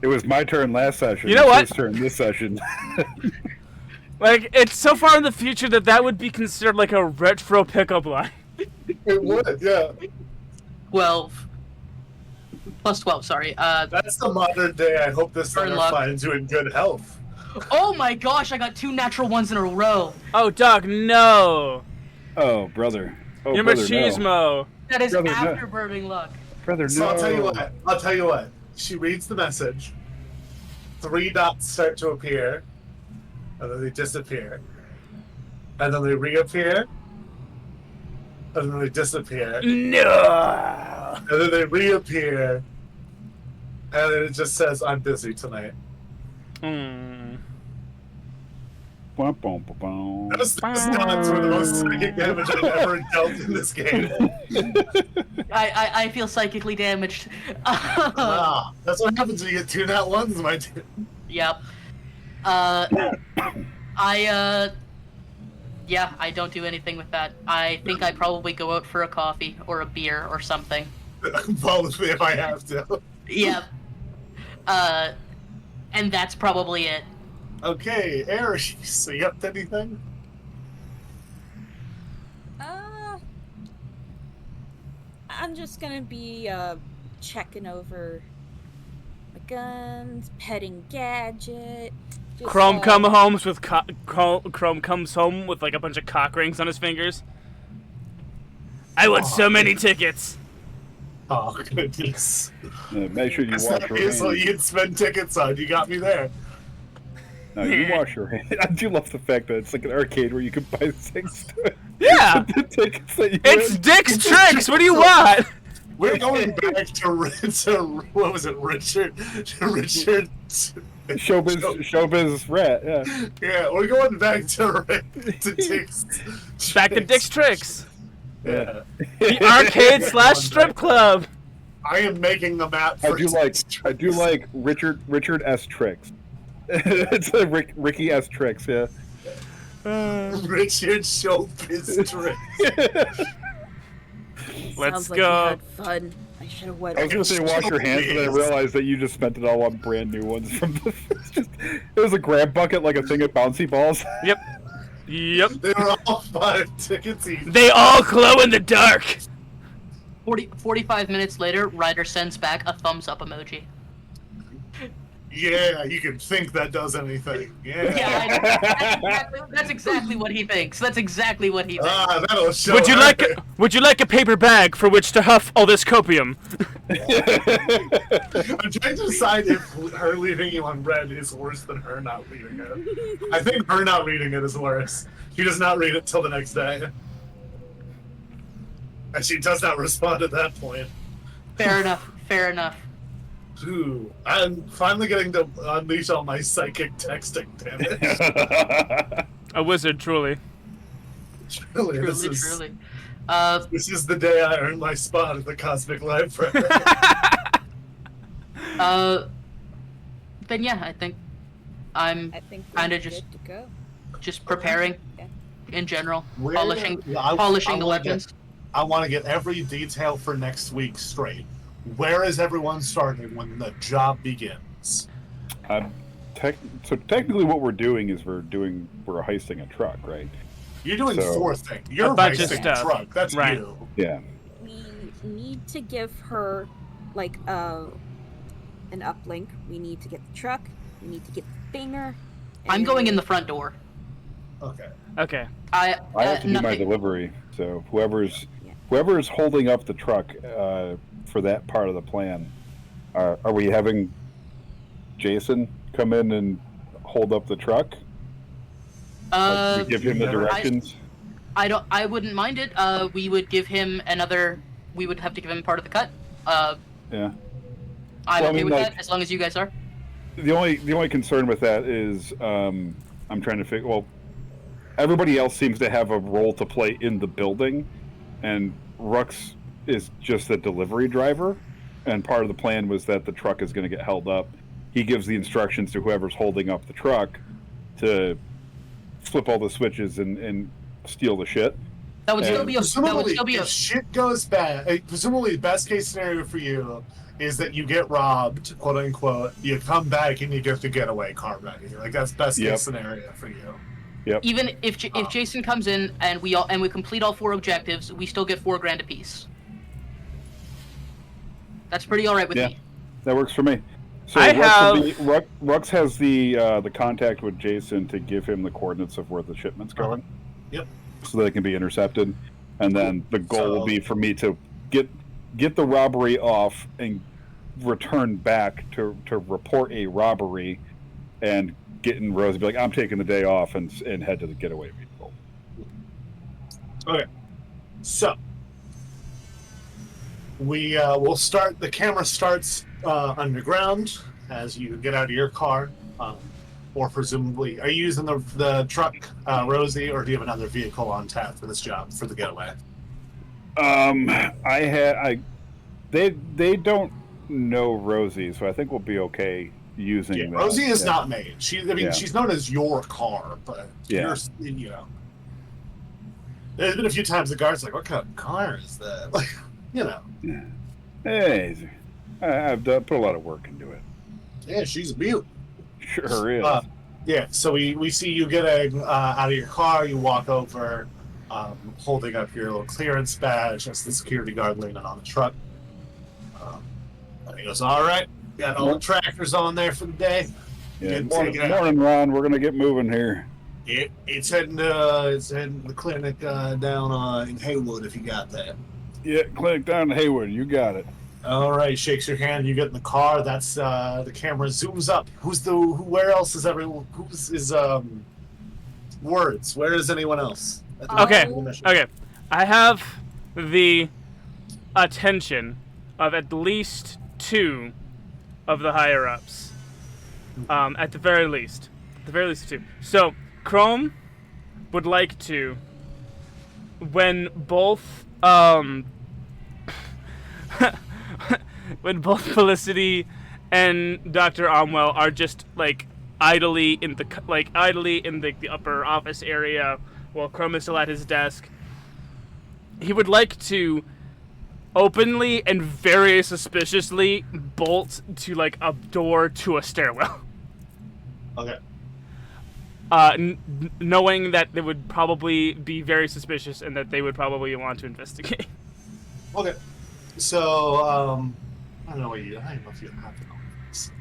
It was my turn last session. You know what? His turn this session. Like, it's so far in the future that would be considered like a retro pickup line. It would, yeah. 12. Plus 12, sorry. That's the modern day. I hope this Turn letter luck. finds you in good health. Oh my gosh, I got 2 natural ones in a row. Oh, Doc, no. Oh, brother. Oh, You're brother, machismo. no. That is Brother, after no. burning luck. Brother, So no. I'll tell you what. She reads the message. 3 dots start to appear, and then they disappear, and then they reappear, and then they disappear, No. and then they reappear, and then it just says, "I'm busy tonight." Bum, bum, bum, bum. Those dots were the most psychic damage I've ever dealt in this game. I feel psychically damaged. Wow, that's what happens when you get 2 nat ones, my dude. Yep. Yeah, I don't do anything with that. I think I probably go out for a coffee or a beer or something. Both if I have to. Yep. And that's probably it. Okay, Eric, so you up to anything? I'm just gonna be checking over my guns, petting Gadget. Just, Chrome comes home with like a bunch of cock rings on his fingers. I want so many tickets. Oh, goodness. Make sure you wash That your is what hands. you'd spend tickets on. You got me there. No, you wash your hands. I do love the fact that it's like an arcade where you can buy things. Yeah. The tickets that you It's win. Dick's Tricks. What do you want? We're going back to what was it, Richard? Showbiz rat, yeah. Yeah, we're going back to Dick's. Back to Dick's Tricks. Yeah. The arcade / strip club. I am making the map I for do Dick's like Richard S. Tricks. It's a Ricky S. Tricks, yeah. Richard Showbiz Tricks. Let's Sounds like go. you had fun. I should have went. I was gonna say wash your hands, but then I realized that you just spent it all on brand new ones from the. It was a grab bucket, like a thing of bouncy balls. Yep. They were all 5 tickets each. They all glow in the dark. 45 minutes later, Ryder sends back a thumbs up emoji. Yeah, you can think that does anything. Yeah. Yeah, that's exactly what he thinks. That's exactly what he thinks. That'll show Would you her. would you like a paper bag for which to huff all this copium? I'm trying to decide if her leaving you on red is worse than her not reading it. I think her not reading it is worse. She does not read it till the next day. And she does not respond at that point. Fair enough. Fair enough. Ooh, I'm finally getting to unleash all my psychic texting, damn it. A wizard, truly. Truly, Truly. This is the day I earned my spot at the Cosmic Library. Then yeah, I think I'm I think we're kinda good just to go. preparing Yeah. in general, Where- polishing I the wanna weapons. I want to get every detail for next week straight. Where is everyone starting when the job begins? So technically, what we're doing is we're heisting a truck, right? You're doing So- four things. You're bunch of racing stuff. a truck. That's Right. you. Yeah. We need to give her like an uplink. We need to get the truck. We need to get the thinger. I'm going in the front door. Okay. Okay. I have to do my nothing. delivery, so whoever's holding up the truck for that part of the plan, are we having Jason come in and hold up the truck? We give him the directions. I wouldn't mind it. We would give him another. We would have to give him part of the cut. Yeah. I'm Well, I okay mean, with like- that as long as you guys are. The only concern with that is I'm trying to figure. Well, everybody else seems to have a role to play in the building, and Rux is just a delivery driver. And part of the plan was that the truck is going to get held up. He gives the instructions to whoever's holding up the truck to flip all the switches and steal the shit. That would still And be a. That would still be a. If shit goes bad, presumably the best case scenario for you is that you get robbed, quote unquote. You come back and you get the getaway car ready. Like that's best Yep. case scenario for you. Even if Jason comes in and we complete all 4 objectives, we still get $4,000 apiece. That's pretty all right with Yeah. me. That works for me. So I Rux has the contact with Jason to give him the coordinates of where the shipment's going. Yep. So that it can be intercepted, and then the goal will So- be for me to get the robbery off and return back to report a robbery, and get in Rose and be like, I'm taking the day off and head to the getaway vehicle. Okay. So we'll start. The camera starts underground as you get out of your car, or presumably, are you using the truck, Rosie, or do you have another vehicle on tap for this job for the getaway? They don't know Rosie, so I think we'll be okay using Yeah, that. Rosie is Yeah. not made. She's known as your car, but Yeah. you're. There's been a few times the guard's like, "What kind of car is that?" Like, Hey, I've put a lot of work into it. Yeah, she's a beaut. Sure is. Yeah, so we see you getting out of your car. You walk over, holding up your little clearance badge as the security guard leaning on the truck. And he goes, "All right, got all the tractors on there for the day. Yeah, Good to get out." morning, Ron. We're gonna get moving here. It's heading to the clinic down in Haywood if you got that." Yeah, clinic down in Haywood. You got it. All right, shakes your hand. You get in the car. That's the camera zooms up. Where else is everyone? Words? Where is anyone else? At the Okay. end of the mission? Okay. I have the attention of at least 2 of the higher ups. At the very least. 2. So, Chrome would like to, when both when both Felicity and Dr. Omwell are just idly in the upper office area while Chrome is still at his desk, he would like to openly and very suspiciously bolt to a door to a stairwell. Okay. Knowing that they would probably be very suspicious and that they would probably want to investigate. Okay. So, I don't know if you have to know this.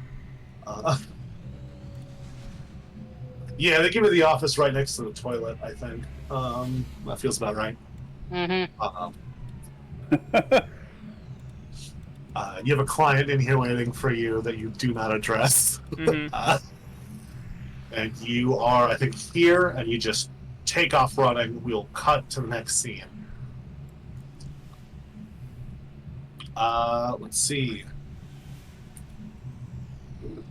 Yeah, they give you the office right next to the toilet, I think. That feels about right. Mm-hmm. You have a client in here waiting for you that you do not address. And you are, I think, here, and you just take off running. We'll cut to the next scene. Let's see.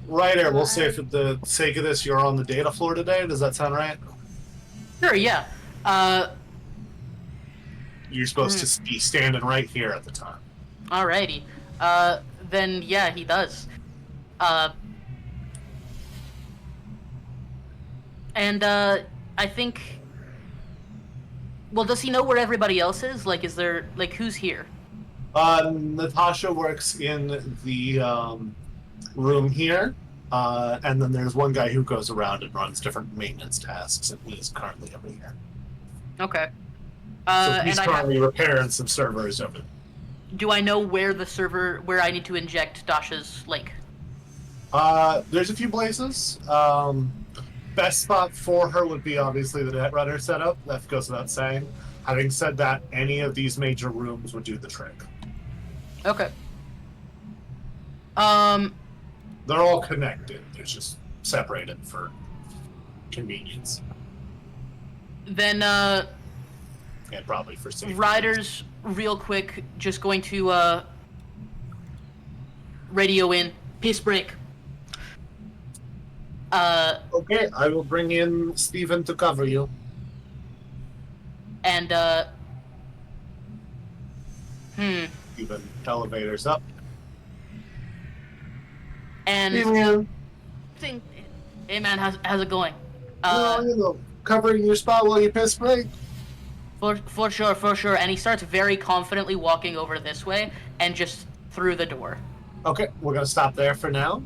Ryder, we'll say for the sake of this, you're on the data floor today. Does that sound right? Sure, yeah. You're supposed to be standing right here at the time. Alrighty. Then yeah, he does. I think... Well, does he know where everybody else is? Like, is there... Like, who's here? Natasha works in the room here, and then there's one guy who goes around and runs different maintenance tasks, and he is currently over here. Okay. So he's currently repairing some servers over there. Do I know where where I need to inject Dasha's link? There's a few places. Best spot for her would be obviously the Netrunner setup. That goes without saying. Having said that, any of these major rooms would do the trick. Okay. They're all connected. They're just separated for convenience. Then, and probably for safety. Ryder's real quick just going to, radio in. Piss break. Okay, I will bring in Steven to cover you. And, Steven, elevators up. And... Hey, man. Hey, man, how's it going? Covering your spot while you piss break. For sure. And he starts very confidently walking over this way and just through the door. Okay, we're gonna stop there for now.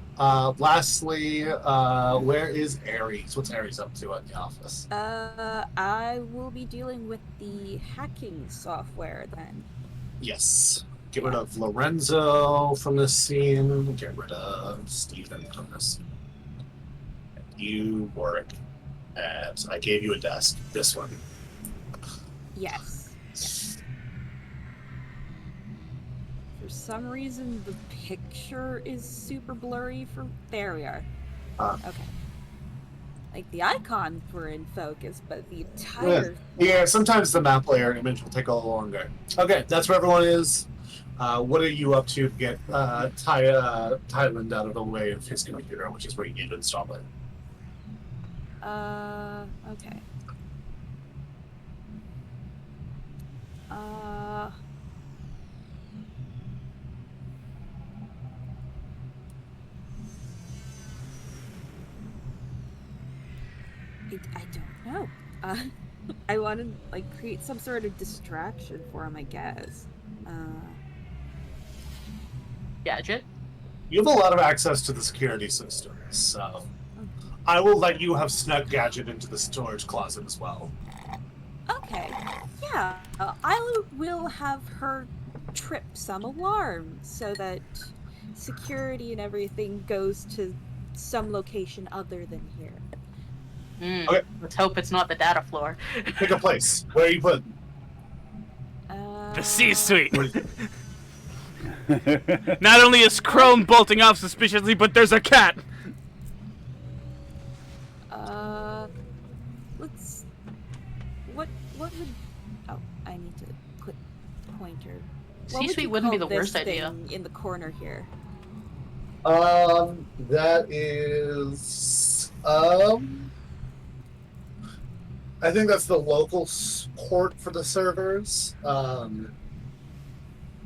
Lastly, where is Ares? What's Ares up to at the office? I will be dealing with the hacking software then. Yes. Get rid of Lorenzo from this scene. Get rid of Steven from this scene. You work at... I gave you a desk. This one. Yes. For some reason, the picture is super blurry from... There we are. Okay. Like, the icons were in focus, but the entire... Yeah, sometimes the map layer image will take a little longer. Okay, that's where everyone is. What are you up to get Thailand out of the way of his computer, which is where you need to install it? Okay. I don't know. I want to, like, create some sort of distraction for him, I guess. Gadget? You have a lot of access to the security system, so I will let you have snuck Gadget into the storage closet as well. Okay. Yeah. I will have her trip some alarm so that security and everything goes to some location other than here. Okay. Let's hope it's not the data floor. Pick a place. Where are you putting? The C-suite. Not only is Chrome bolting off suspiciously, but there's a cat. Let's... What would... Oh, I need to click pointer. C-suite wouldn't be the worst idea. In the corner here. That is... I think that's the local support for the servers.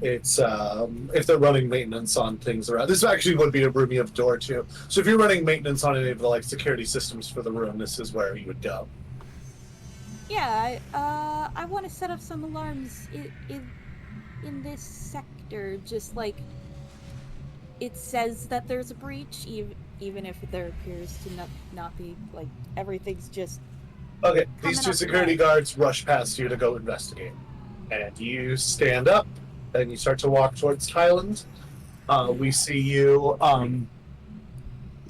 It's if they're running maintenance on things around. This actually would be a room you have door to. So if you're running maintenance on any of the like security systems for the room, this is where you would go. Yeah, I want to set up some alarms in this sector. Just like it says that there's a breach, even if there appears to not be. Like everything's just. Okay, these two security guards rush past you to go investigate. And you stand up, and you start to walk towards Thailand. We see you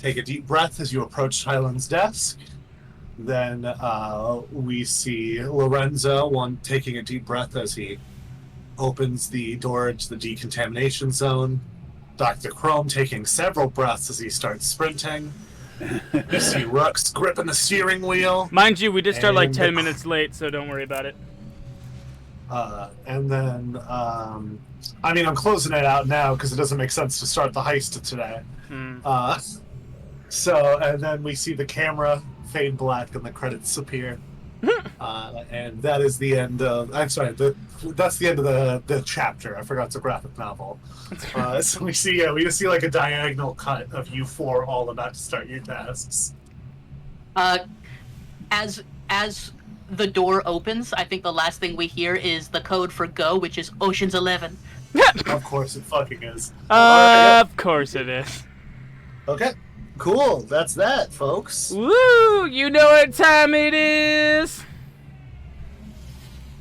take a deep breath as you approach Hyland's desk. Then we see Lorenzo taking a deep breath as he opens the door to the decontamination zone. Dr. Chrome taking several breaths as he starts sprinting. You see Rux gripping the steering wheel. Mind you, we did start like 10 minutes late, so don't worry about it. And then, I'm closing it out now because it doesn't make sense to start the heist today. And then we see the camera fade black and the credits appear. And that is the end of. I'm sorry. That's the end of the chapter. I forgot it's a graphic novel. So we see like a diagonal cut of you four all about to start your tasks. As the door opens, I think the last thing we hear is the code for go, which is Ocean's 11. Of course it fucking is. Of course it is. Okay. Cool. That's that, folks. Woo! You know what time it is.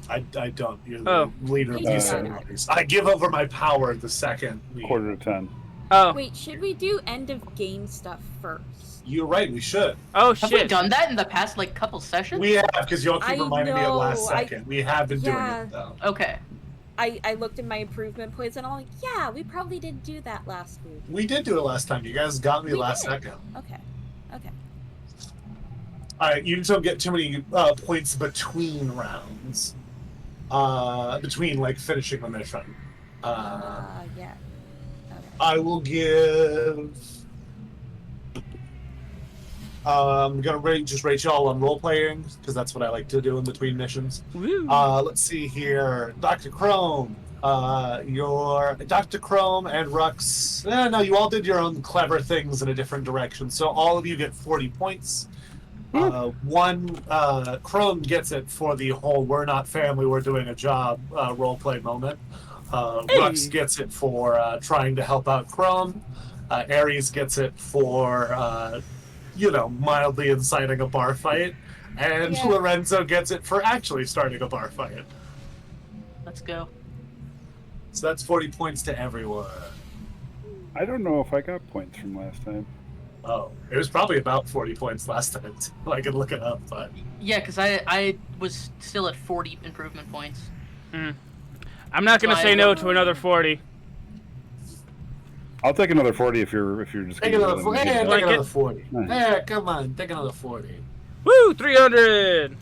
I don't. You're the leader of these ceremonies. I give over my power the second. 9:45. Oh. Wait, should we do end of game stuff first? You're right. We should. Oh Have we shit. done that in the past like couple sessions? We have, because y'all keep I reminding me at last know, second. We have been doing Yeah. it though. Okay. I looked at my improvement points and I'm like, yeah, we probably didn't do that last week. We did do it last time. You guys got me We last did. second. Okay. All right. You just don't get too many points between rounds. Between like finishing the mission. Yeah. Okay. I will give. I'm gonna just rate y'all on role playing because that's what I like to do in between missions. Woo. Let's see here, Dr. Chrome. Your Dr. Chrome and Rux. No, you all did your own clever things in a different direction. So all of you get 40 points. Chrome gets it for the whole "we're not family, we're doing a job" role play moment. Rux gets it for trying to help out Chrome. Ares gets it for mildly inciting a bar fight, and Yeah. Lorenzo gets it for actually starting a bar fight. Let's go. So that's 40 points to everyone. I don't know if I got points from last time. Oh, it was probably about 40 points last time. I could look it up, but Yeah, because I was still at 40 improvement points. I'm not gonna say no to another 40. I'll take another 40 if you're just. take gonna another, let me take get Blanket. another 40. Nice. Yeah, come on, take another 40. Woo! 300.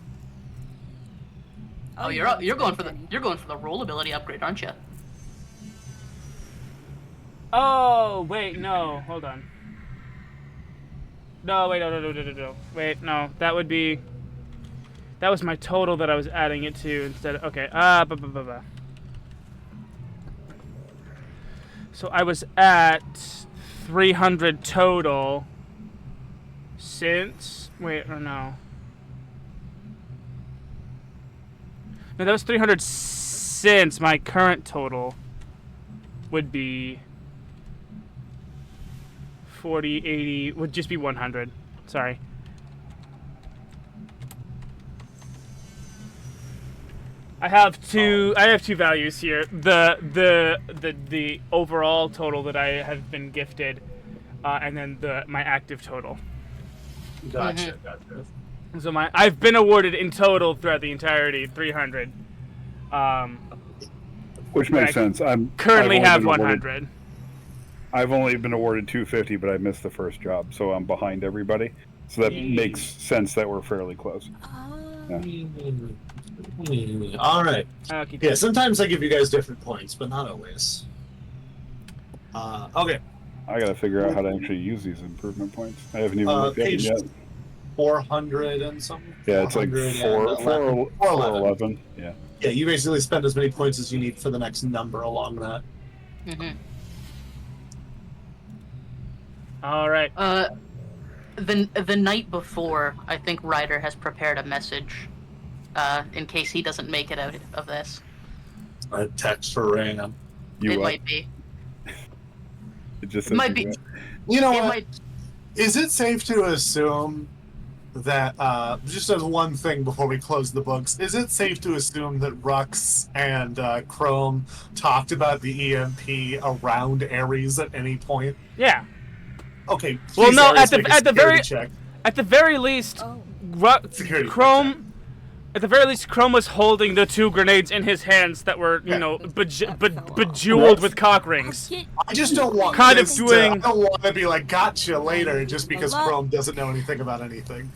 Oh, you're going for the roll ability upgrade, aren't you? Oh wait, no. Hold on. No, wait, no. Wait, no. That was my total that I was adding it to instead of, okay. So I was at 300 total since, wait, or no. No, that was 300 since my current total would be 40, 80, would just be 100. Sorry. I have two values here. The overall total that I have been gifted, and then my active total. Gotcha. So I've been awarded in total throughout the entirety 300. Which makes sense. Currently I've only have been 100. I've only been awarded 250, but I missed the first job, so I'm behind everybody. So that makes sense that we're fairly close. All right. Okay. Yeah, sometimes I give you guys different points, but not always. Okay. I gotta figure out how to actually use these improvement points. I haven't even looked at them page yet. 400 and something. Yeah, it's like 411. Yeah. Yeah, you basically spend as many points as you need for the next number along that. All right. The night before, I think Ryder has prepared a message, in case he doesn't make it out of this. A text for Ram. It might be. It just It might says be. You know It what? might. Is it safe to assume that, just as one thing before we close the books, is it safe to assume that Rux and Chrome talked about the EMP around Ares at any point? Yeah. Okay. Well, please, no, Aries, at make a the security check. At the very least, Oh. Security Chrome. At the very least, Chrome was holding the 2 grenades in his hands that were, you know, bejeweled with cock rings. I just don't want Kind of this doing- I don't want to be like, gotcha later, just because Well, Chrome doesn't know anything about anything.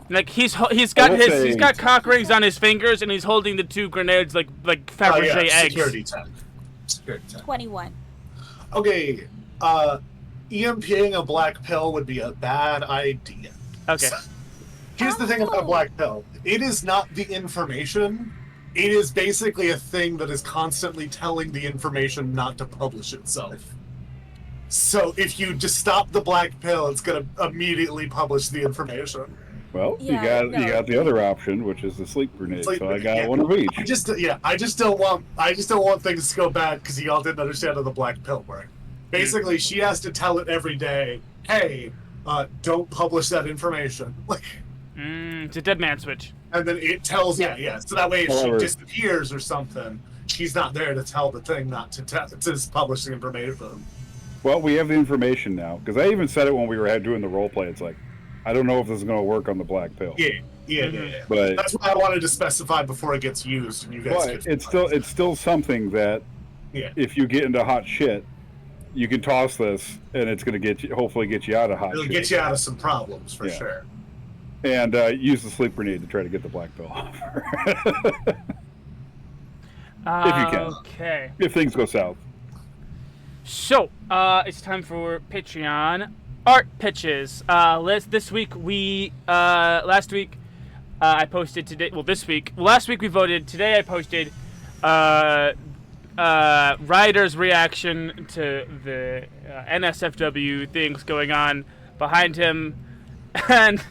Like he's I will say- he's got cock rings on his fingers and he's holding the 2 grenades like Fabergé eggs. Security check. Security check. 21. Okay, EMPing a black pill would be a bad idea. Okay. So, here's the thing about a black pill. It is not the information. It is basically a thing that is constantly telling the information not to publish itself. So if you just stop the black pill, it's going to immediately publish the information. Well, Yeah, you got the other option, which is the sleep grenade. Sleep So I grenade, got yeah. one of each. I just don't want things to go bad because y'all didn't understand how the black pill worked. Basically, she has to tell it every day, hey, don't publish that information. Like, It's a dead man switch. and then it tells, yeah. So that way, if However- she disappears or something, she's not there to tell the thing not to to publish the information. Well, we have the information now because I even said it when we were doing the role play. It's like, I don't know if this is going to work on the black pill. Yeah. But That's why I wanted to specify before it gets used, and you guys but get it's still something that Yeah. if you get into hot shit, you can toss this and it's going to hopefully get you out of hot It'll shit. get you out of some problems for Yeah. sure. And use the sleep grenade to try to get the black pill off. If you can. Okay. If things go south. So, it's time for Patreon art pitches. Last week I posted today. Well, this week. Last week we voted. Today I posted Ryder's reaction to the NSFW things going on behind him. And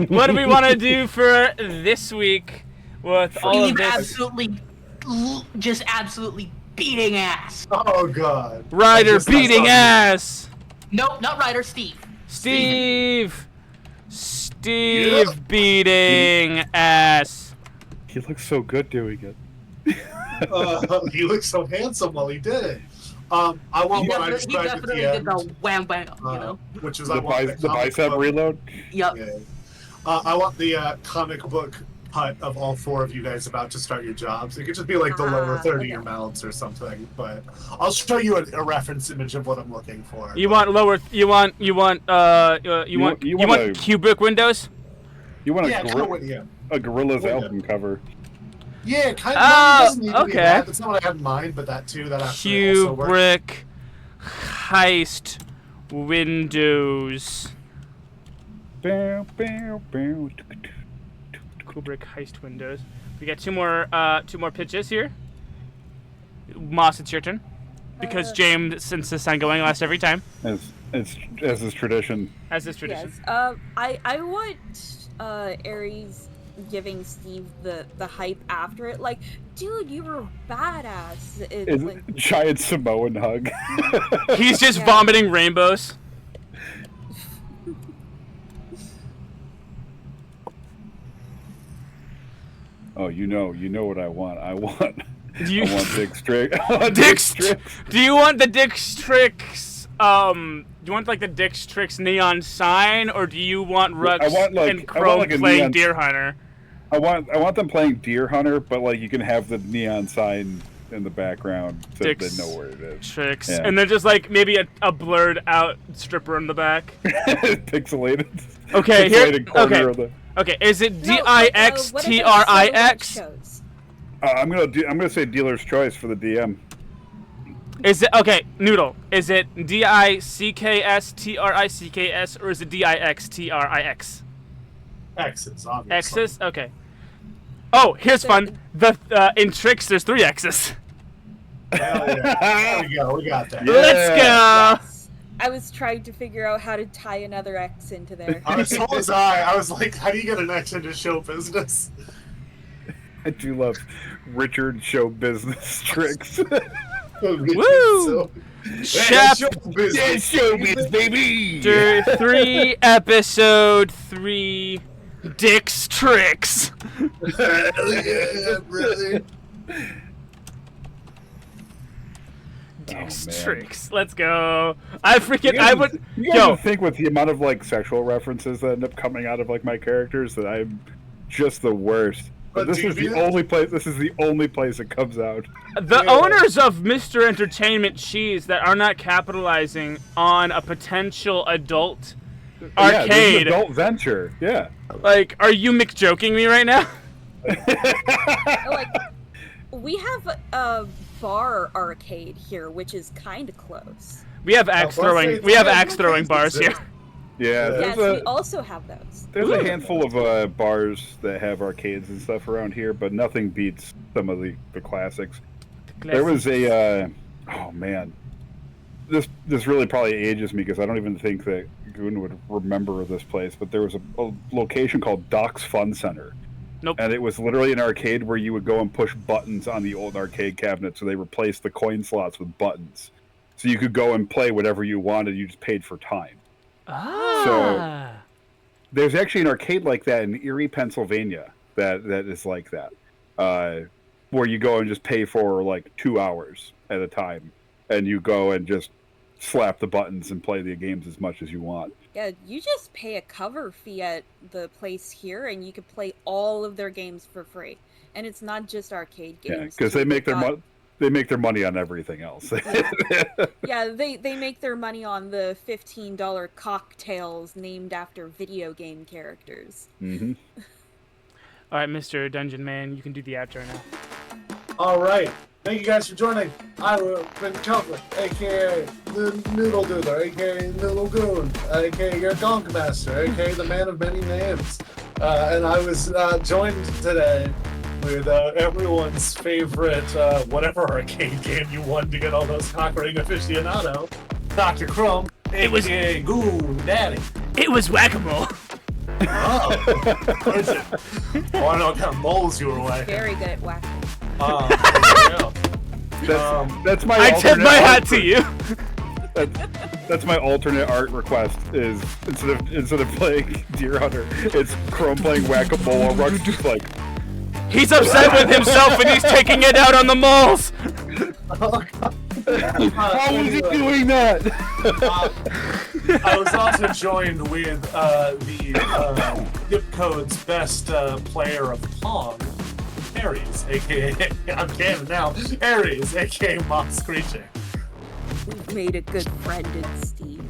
what do we want to do for this week with all of Steve this? absolutely beating ass. Oh god. Ryder That's beating not- ass. Nope, not Ryder, Steve. Steve Yeah. beating ass. He looks so good doing it. He looked so handsome while he did it. I want what I He described at definitely the did end, the wham wham, you know? which was The, I want the comic bicep book- reload. Yep. Yeah. I want the comic book cut of all 4 of you guys about to start your jobs. It could just be like the lower third of your okay. mouths or something, but I'll show you a reference image of what I'm looking for. You want lower? You want want a- cubic windows? You want Yeah, a, kind of what, yeah. a Gorilla's Yeah. album cover. Yeah, kind of. Oh, it doesn't need to be okay. that. That's not what I had in mind, but that too. That actually also works. Kubrick heist windows. Bow, bow, bow. Kubrick heist windows. We got two more pitches here. Moss, it's your turn. Because James, since this ongoing, lasts every time, As is tradition. as is tradition. Yes. I want Aries giving Steve the hype after it. Like, dude, you were badass. It's like, giant Samoan hug. He's just Yeah. vomiting rainbows. Oh, you know what I want. I want Do you, Dick Strick. I want Dick do you want the Trixxx? Do you want like the Trixxx neon sign, or do you want Rux I want, like- and I want, Chrome like, a playing neon- Deer Hunter? I want them playing Deer Hunter, but like you can have the neon sign in the background so they Dick's know where it is. Trixxx, Yeah. and then just like maybe a blurred out stripper in the back. Pixelated. Okay, here. Pixelated corner Okay, of the. okay. Is it no, like, what about DIXTRIX? shows? I'm gonna say dealer's choice for the DM. Is it okay, Noodle? Is it DICKSTRICKS or is it DIXTRIX? X's, obviously. X's? Okay. Oh, here's fun. The in Trixx there's 3 X's. Hell yeah. There we go. We got that. Yeah. Let's go. Yes. I was trying to figure out how to tie another X into there. So was I. I was like, how do you get an X into show business? I do love Richard show business tricks. Woo! Chapter showbiz, baby. 3, episode 3, Dick's Tricks. Hell yeah, brother. Deuce man. Trixxx. Let's go. I would. You guys would think with the amount of like sexual references that end up coming out of like my characters that I'm just the worst. But this is the only place. This is the only place it comes out. The owners of Mr. Entertainment Cheese that are not capitalizing on a potential adult arcade. This is an adult venture. Yeah. Like, are you McJoking me right now? Like, we have a bar arcade here, which is kind of close. We have axe throwing. We have axe throwing bars here. Yeah. Yes, we also have those. There's a handful of bars that have arcades and stuff around here, but nothing beats some of the classics. There was a oh man, this really probably ages me because I don't even think that Goon would remember this place. But there was a location called Doc's Fun Center. Nope. And it was literally an arcade where you would go and push buttons on the old arcade cabinet, so they replaced the coin slots with buttons, so you could go and play whatever you wanted. You just paid for time. Ah. So there's actually an arcade like that in Erie, Pennsylvania that is like that, where you go and just pay for like 2 hours at a time, and you go and just slap the buttons and play the games as much as you want. Yeah, you just pay a cover fee at the place here, and you can play all of their games for free. And it's not just arcade games. Yeah, because they make their money. They make their money on everything else. Yeah, they make their money on the $15 cocktails named after video game characters. Mm-hmm. All right, Mr. Dungeon Man, you can do the outro now. All right. Thank you guys for joining. I've been Calvin, aka the Noodledoodler, aka Noodle Goon, aka your Gonk Master, aka the Man of Many Names. And I was joined today with everyone's favorite whatever arcade game you won to get all those cock-ring aficionado, Dr. Crumb, aka Goon Daddy. It was whack-a-mole. Oh, is it? I want to know what kind of moles you were away. Very good at whacking. That's my. I tip my hat to you. That's my alternate art request. Is instead of playing Deer Hunter, it's Chrome playing Whack-A-Mole. Ruck's just like. He's upset with himself and he's taking it out on the moles. How was he doing that? I was also joined with the Dip Code's best player of Pong, Aries, aka I'm canon now. Aries, aka Moss Creature. We've made a good friend in Steve.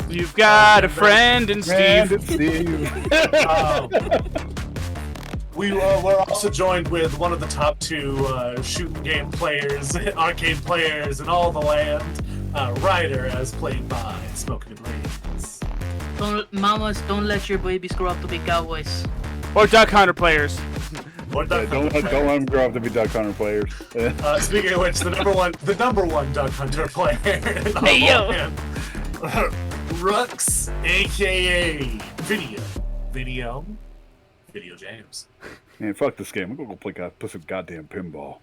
You've got a friend in Steve. We're also joined with one of the top two shooting game players, arcade players in all the land, Ryder, as played by SmoakyDBlaze. Don't let your babies grow up to be cowboys. Or Duck Hunter players. Or Duck Don't Hunter let them grow up to be Duck Hunter players. Speaking of which, the number one Duck Hunter player. Hey yo, Rux, aka Video James. Man, fuck this game. I'm gonna go play some goddamn pinball.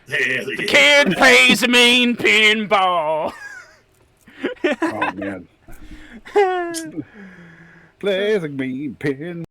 the kid plays a mean pinball. Oh man. Plays a mean pinball.